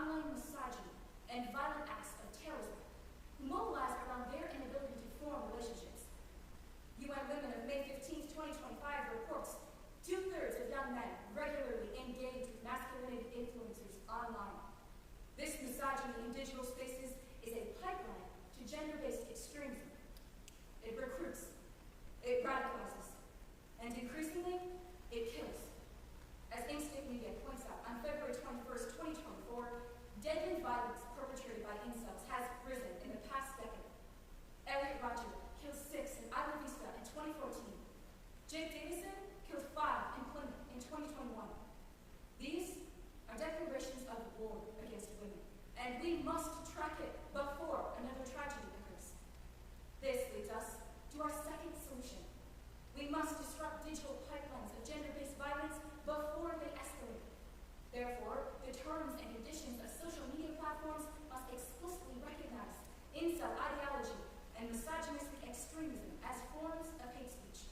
online misogyny and violent acts of terrorism, who mobilize around their inability to form relationships. UN Women of May 15, 2025 reports 2/3 of young men regularly engage with masculinity influencers online. This misogyny in digital spaces is a pipeline to gender-based extremism. It recruits, it radicalizes, and increasingly, it kills. As Instinct Media points out, on February 21st, 2024, deadly violence perpetrated by incels has risen in the past decade. Elliot Roger killed 6 in Isla Vista in 2014. Jake Davison killed 5 in Plymouth in 2021. These are declarations of war against women, and we must track it before another tragedy occurs. This leads us to our second solution. We must disrupt digital pipelines of gender-based violence before they escalate. Therefore, the terms and conditions of social media platforms must explicitly recognize incel ideology and misogynistic extremism as forms of hate speech.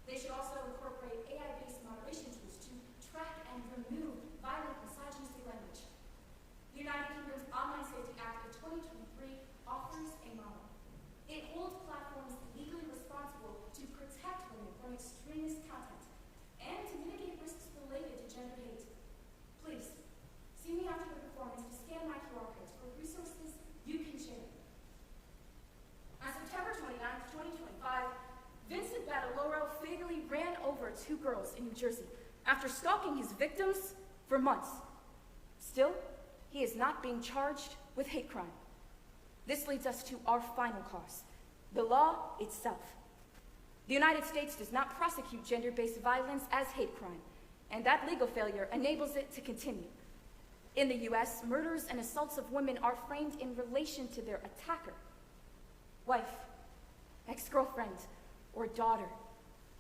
They should also incorporate AI-based moderation tools to track and remove violent misogynistic language. The United Kingdom's Online Safety Act of 2023 offers a model. It holds platforms legally responsible to protect women from extremist content and to mitigate risks related to gender hate. Please, see me after the performance to scan my QR codes for resources you can share. On September 29th, 2025, Vincent Badaloro fatally ran over 2 girls in New Jersey after stalking his victims for months. Still, he is not being charged with hate crime. This leads us to our final cause, the law itself. The United States does not prosecute gender-based violence as hate crime, and that legal failure enables it to continue. In the US, murders and assaults of women are framed in relation to their attacker, wife, ex-girlfriend, or daughter.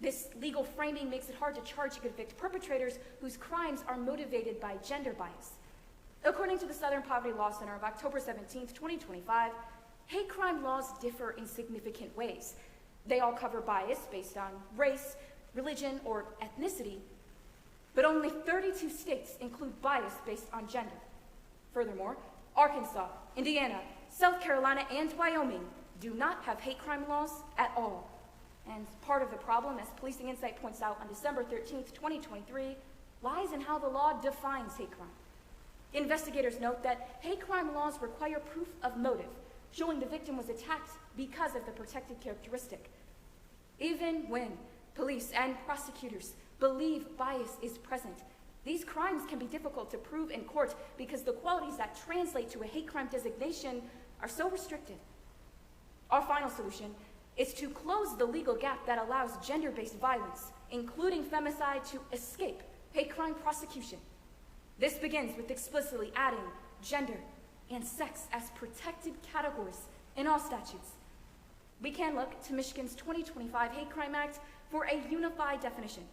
This legal framing makes it hard to charge and convict perpetrators whose crimes are motivated by gender bias. According to the Southern Poverty Law Center of October 17, 2025, hate crime laws differ in significant ways. They all cover bias based on race, religion, or ethnicity, but only 32 states include bias based on gender. Furthermore, Arkansas, Indiana, South Carolina, and Wyoming do not have hate crime laws at all. And part of the problem, as Policing Insight points out on December 13th, 2023, lies in how the law defines hate crime. Investigators note that hate crime laws require proof of motive, showing the victim was attacked because of the protected characteristic. Even when police and prosecutors believe bias is present, these crimes can be difficult to prove in court because the qualities that translate to a hate crime designation are so restricted. Our final solution is to close the legal gap that allows gender-based violence, including femicide, to escape hate crime prosecution. This begins with explicitly adding gender and sex as protected categories in all statutes. We can look to Michigan's 2025 Hate Crime Act for a unified definition.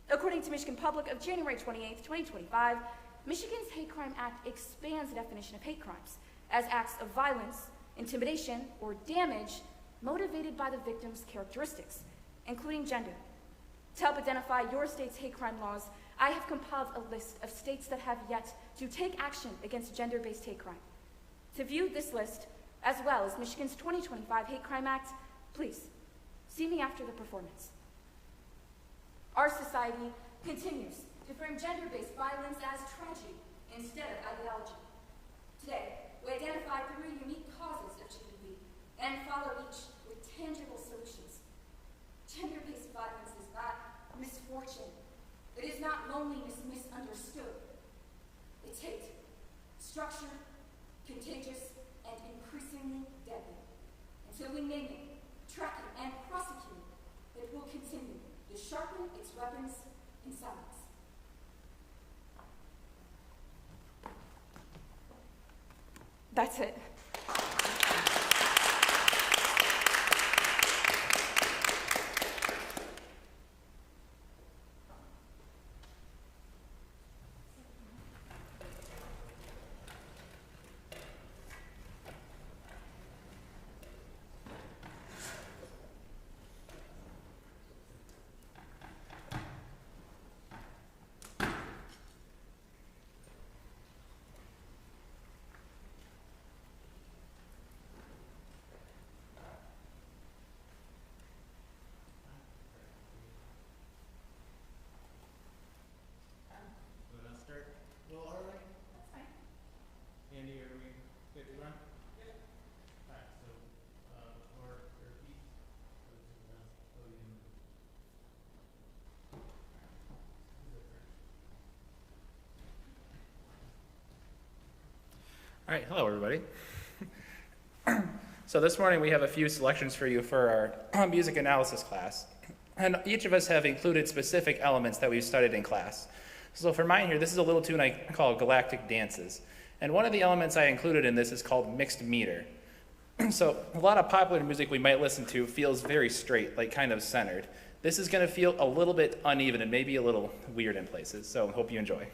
According to Michigan Public of January 28, 2025, Michigan's Hate Crime Act expands the definition of hate crimes as acts of violence, intimidation, or damage motivated by the victim's characteristics, including gender. To help identify your state's hate crime laws, I have compiled a list of states that have yet to take action against gender-based hate crime. To view this list, as well as Michigan's 2025 Hate Crime Act, please see me after the performance. Our society continues to frame gender-based violence as tragedy instead of ideology. Today, we identify 3 unique causes of GBV and follow each with tangible solutions. Gender-based violence is not misfortune. It is not loneliness misunderstood. It's hate, structured, contagious, and increasingly deadly. Until we name it, track it, and prosecute it, it will continue to sharpen its weapons in silence. That's it. All right, hello everybody. So this morning we have a few selections for you for our music analysis class. And each of us have included specific elements that we've studied in class. So for mine here, this is a little tune I call Galactic Dances. And one of the elements I included in this is called mixed meter. So a lot of popular music we might listen to feels very straight, like kind of centered. This is going to feel a little bit uneven and maybe a little weird in places, so hope you enjoy.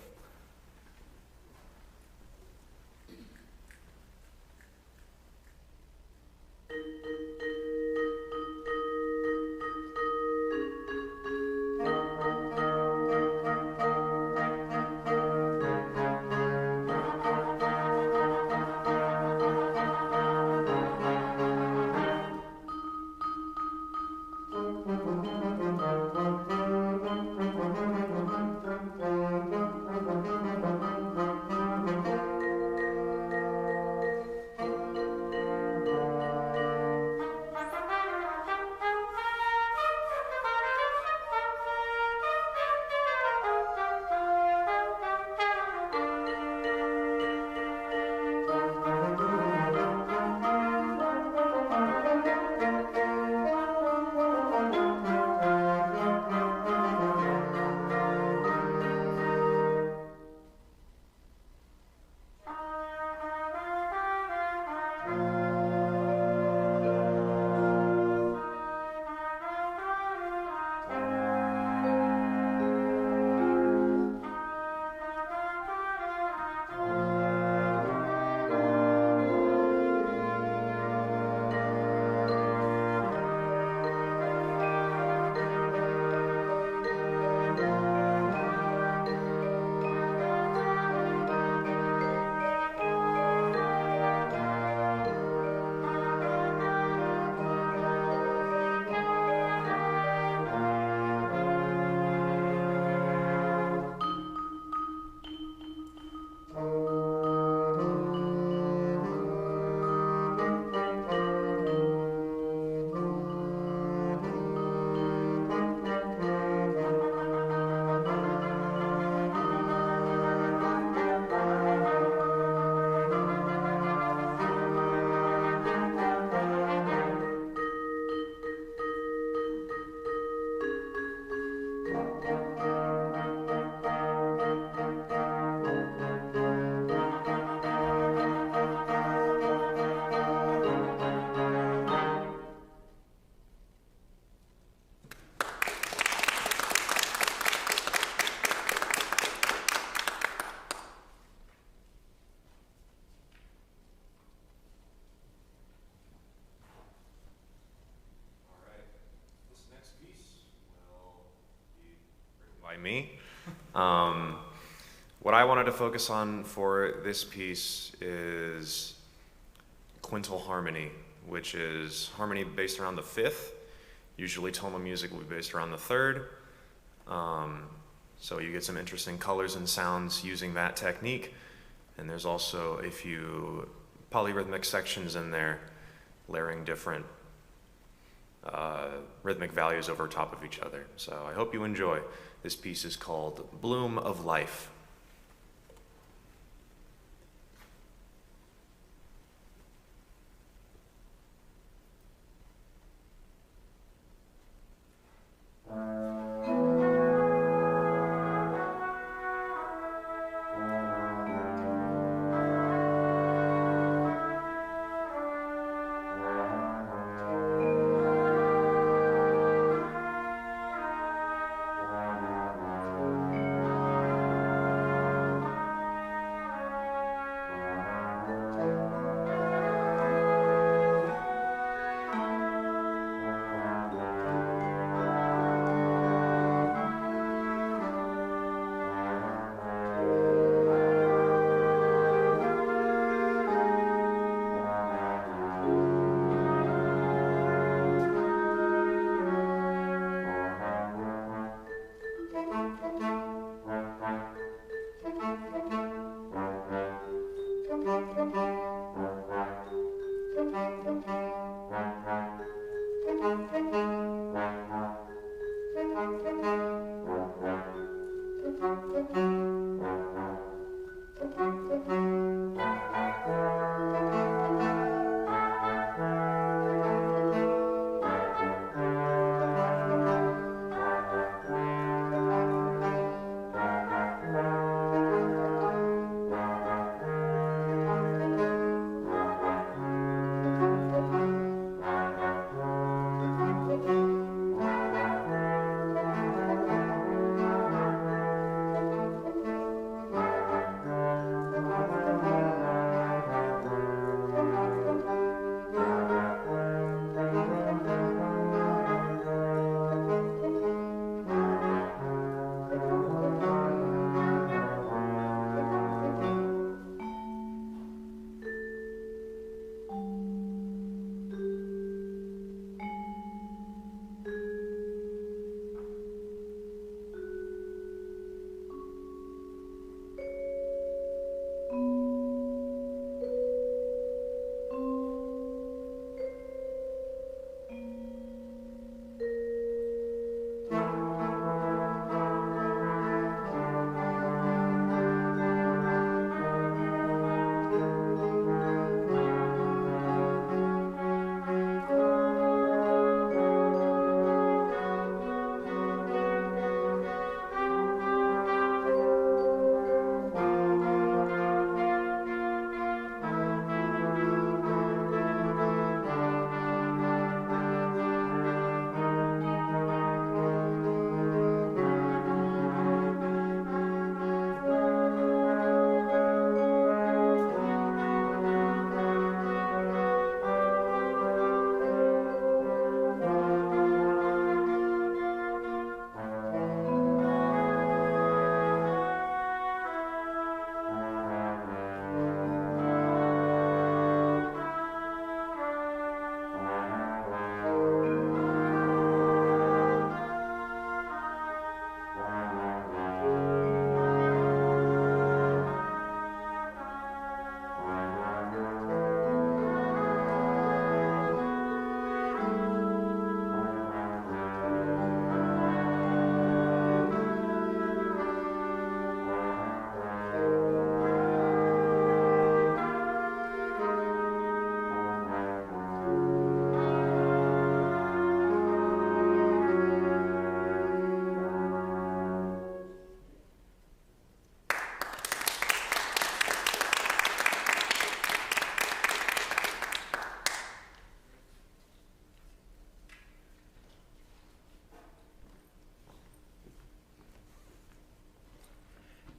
Me. What I wanted to focus on for this piece is quintal harmony, which is harmony based around the fifth. Usually tonal music will be based around the third. So you get some interesting colors and sounds using that technique. And there's also a few polyrhythmic sections in there, layering different rhythmic values over top of each other. So I hope you enjoy. This piece is called Bloom of Life.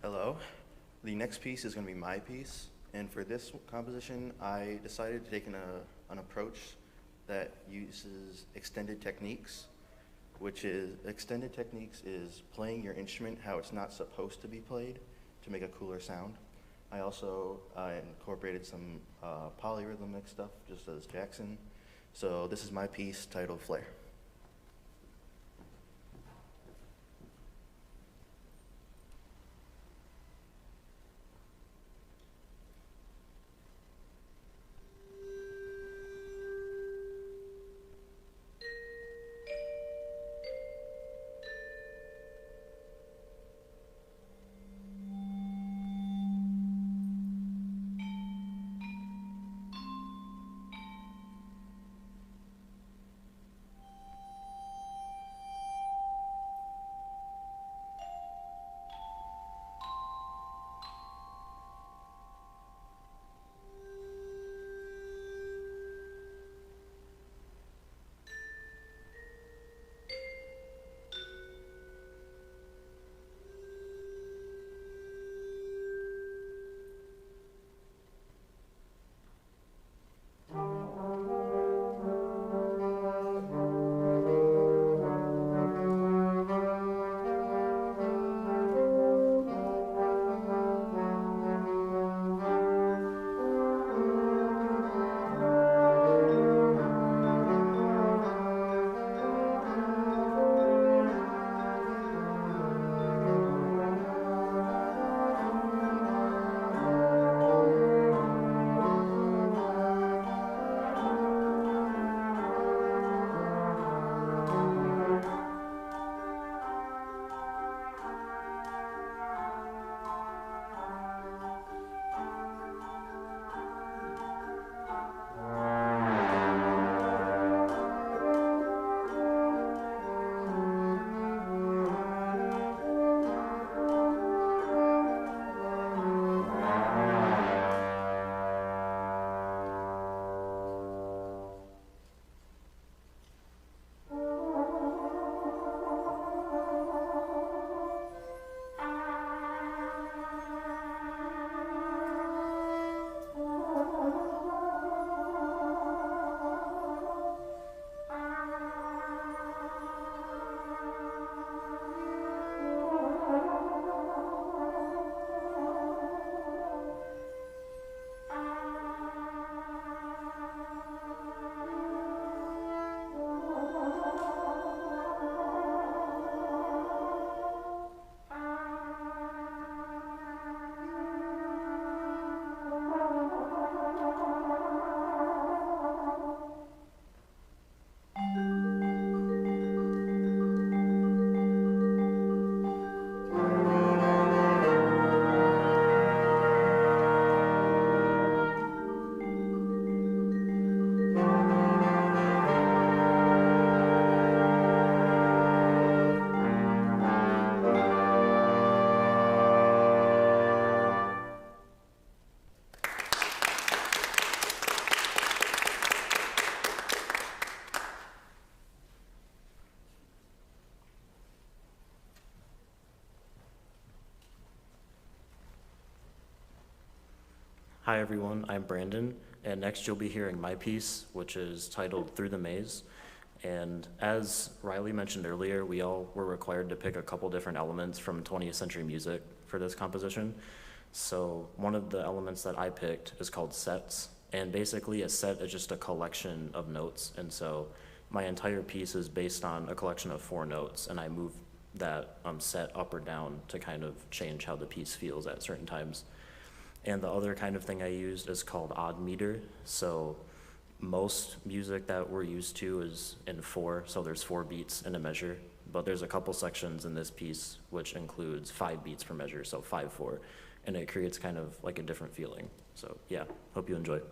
Hello. The next piece is going to be my piece, and for this composition, I decided to take an approach that uses extended techniques, extended techniques is playing your instrument how it's not supposed to be played to make a cooler sound. I also incorporated some polyrhythmic stuff, just as Jackson. So this is my piece titled Flare. Hi everyone, I'm Brandon, and next you'll be hearing my piece, which is titled Through the Maze. And as Riley mentioned earlier, we all were required to pick a couple different elements from 20th century music for this composition. So one of the elements that I picked is called sets, and basically a set is just a collection of notes. And so my entire piece is based on a collection of 4 notes, and I move that set up or down to kind of change how the piece feels at certain times. And the other kind of thing I used is called odd meter. So most music that we're used to is in 4, so there's 4 beats in a measure, but there's a couple sections in this piece which includes 5 beats per measure, so 5/4, and it creates kind of like a different feeling. So yeah, hope you enjoy it.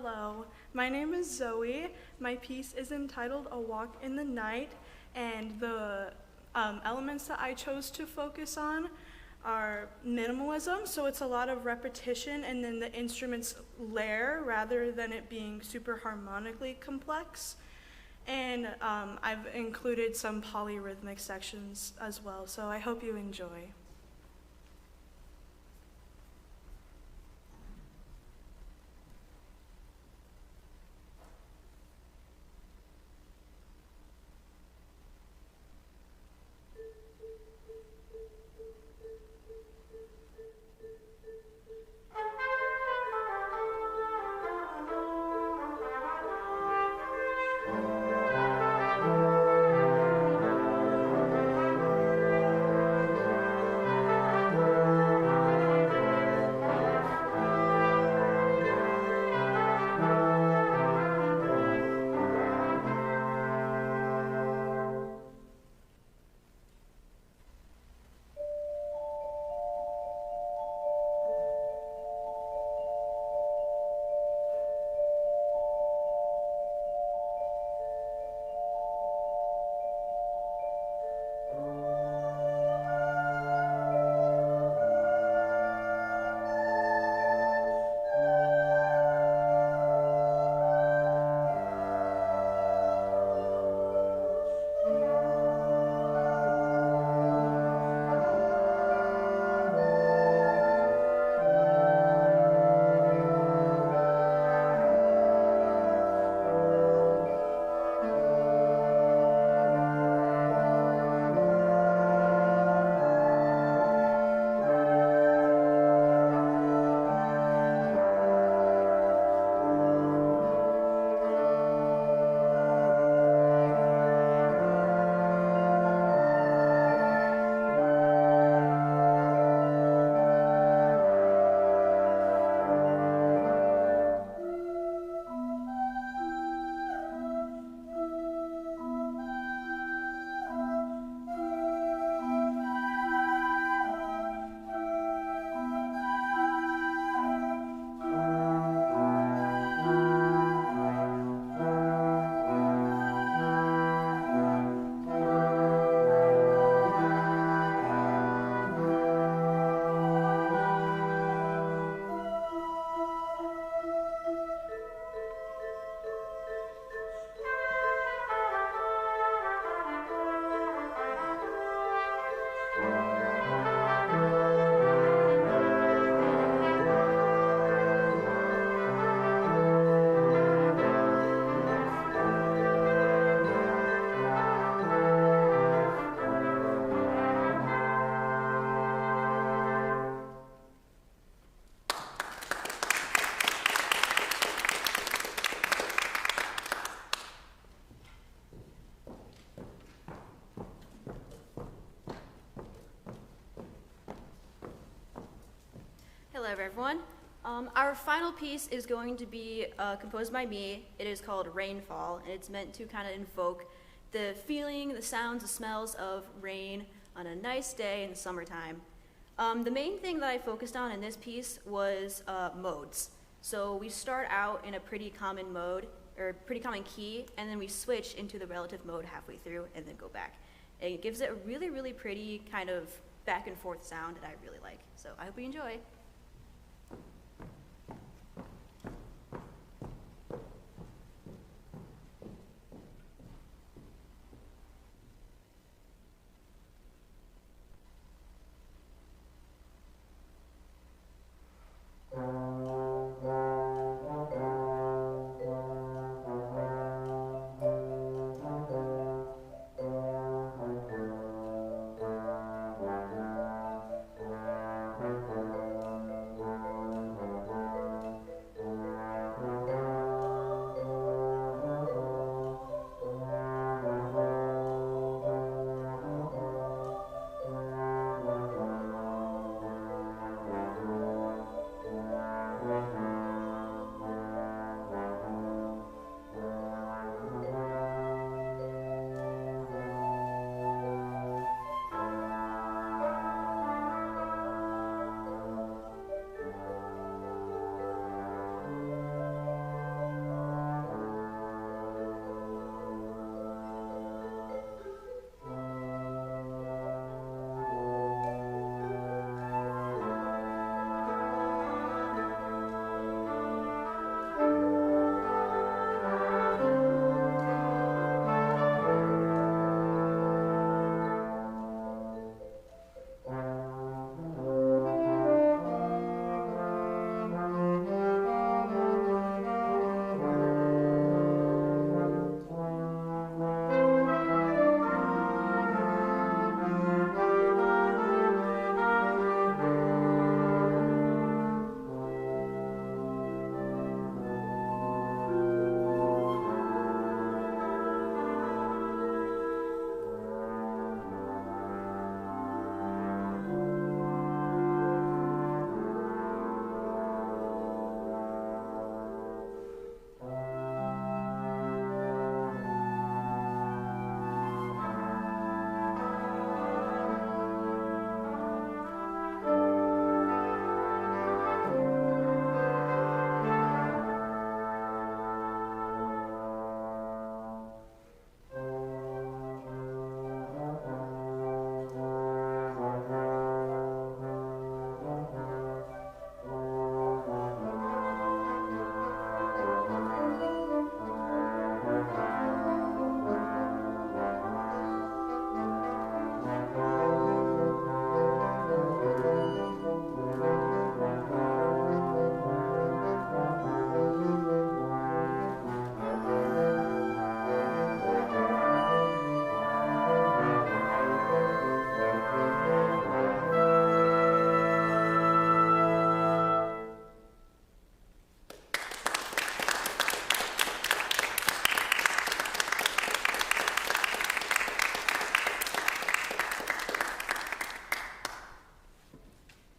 Hello, my name is Zoe. My piece is entitled A Walk in the Night, and the elements that I chose to focus on are minimalism, so it's a lot of repetition and then the instruments layer rather than it being super harmonically complex. And I've included some polyrhythmic sections as well, so I hope you enjoy. Hello everyone. Our final piece is going to be composed by me. It is called Rainfall, and it's meant to kind of invoke the feeling, the sounds, the smells of rain on a nice day in the summertime. The main thing that I focused on in this piece was modes. So we start out in a pretty common mode, or pretty common key, and then we switch into the relative mode halfway through and then go back. And it gives it a really, really pretty kind of back and forth sound that I really like. So I hope you enjoy.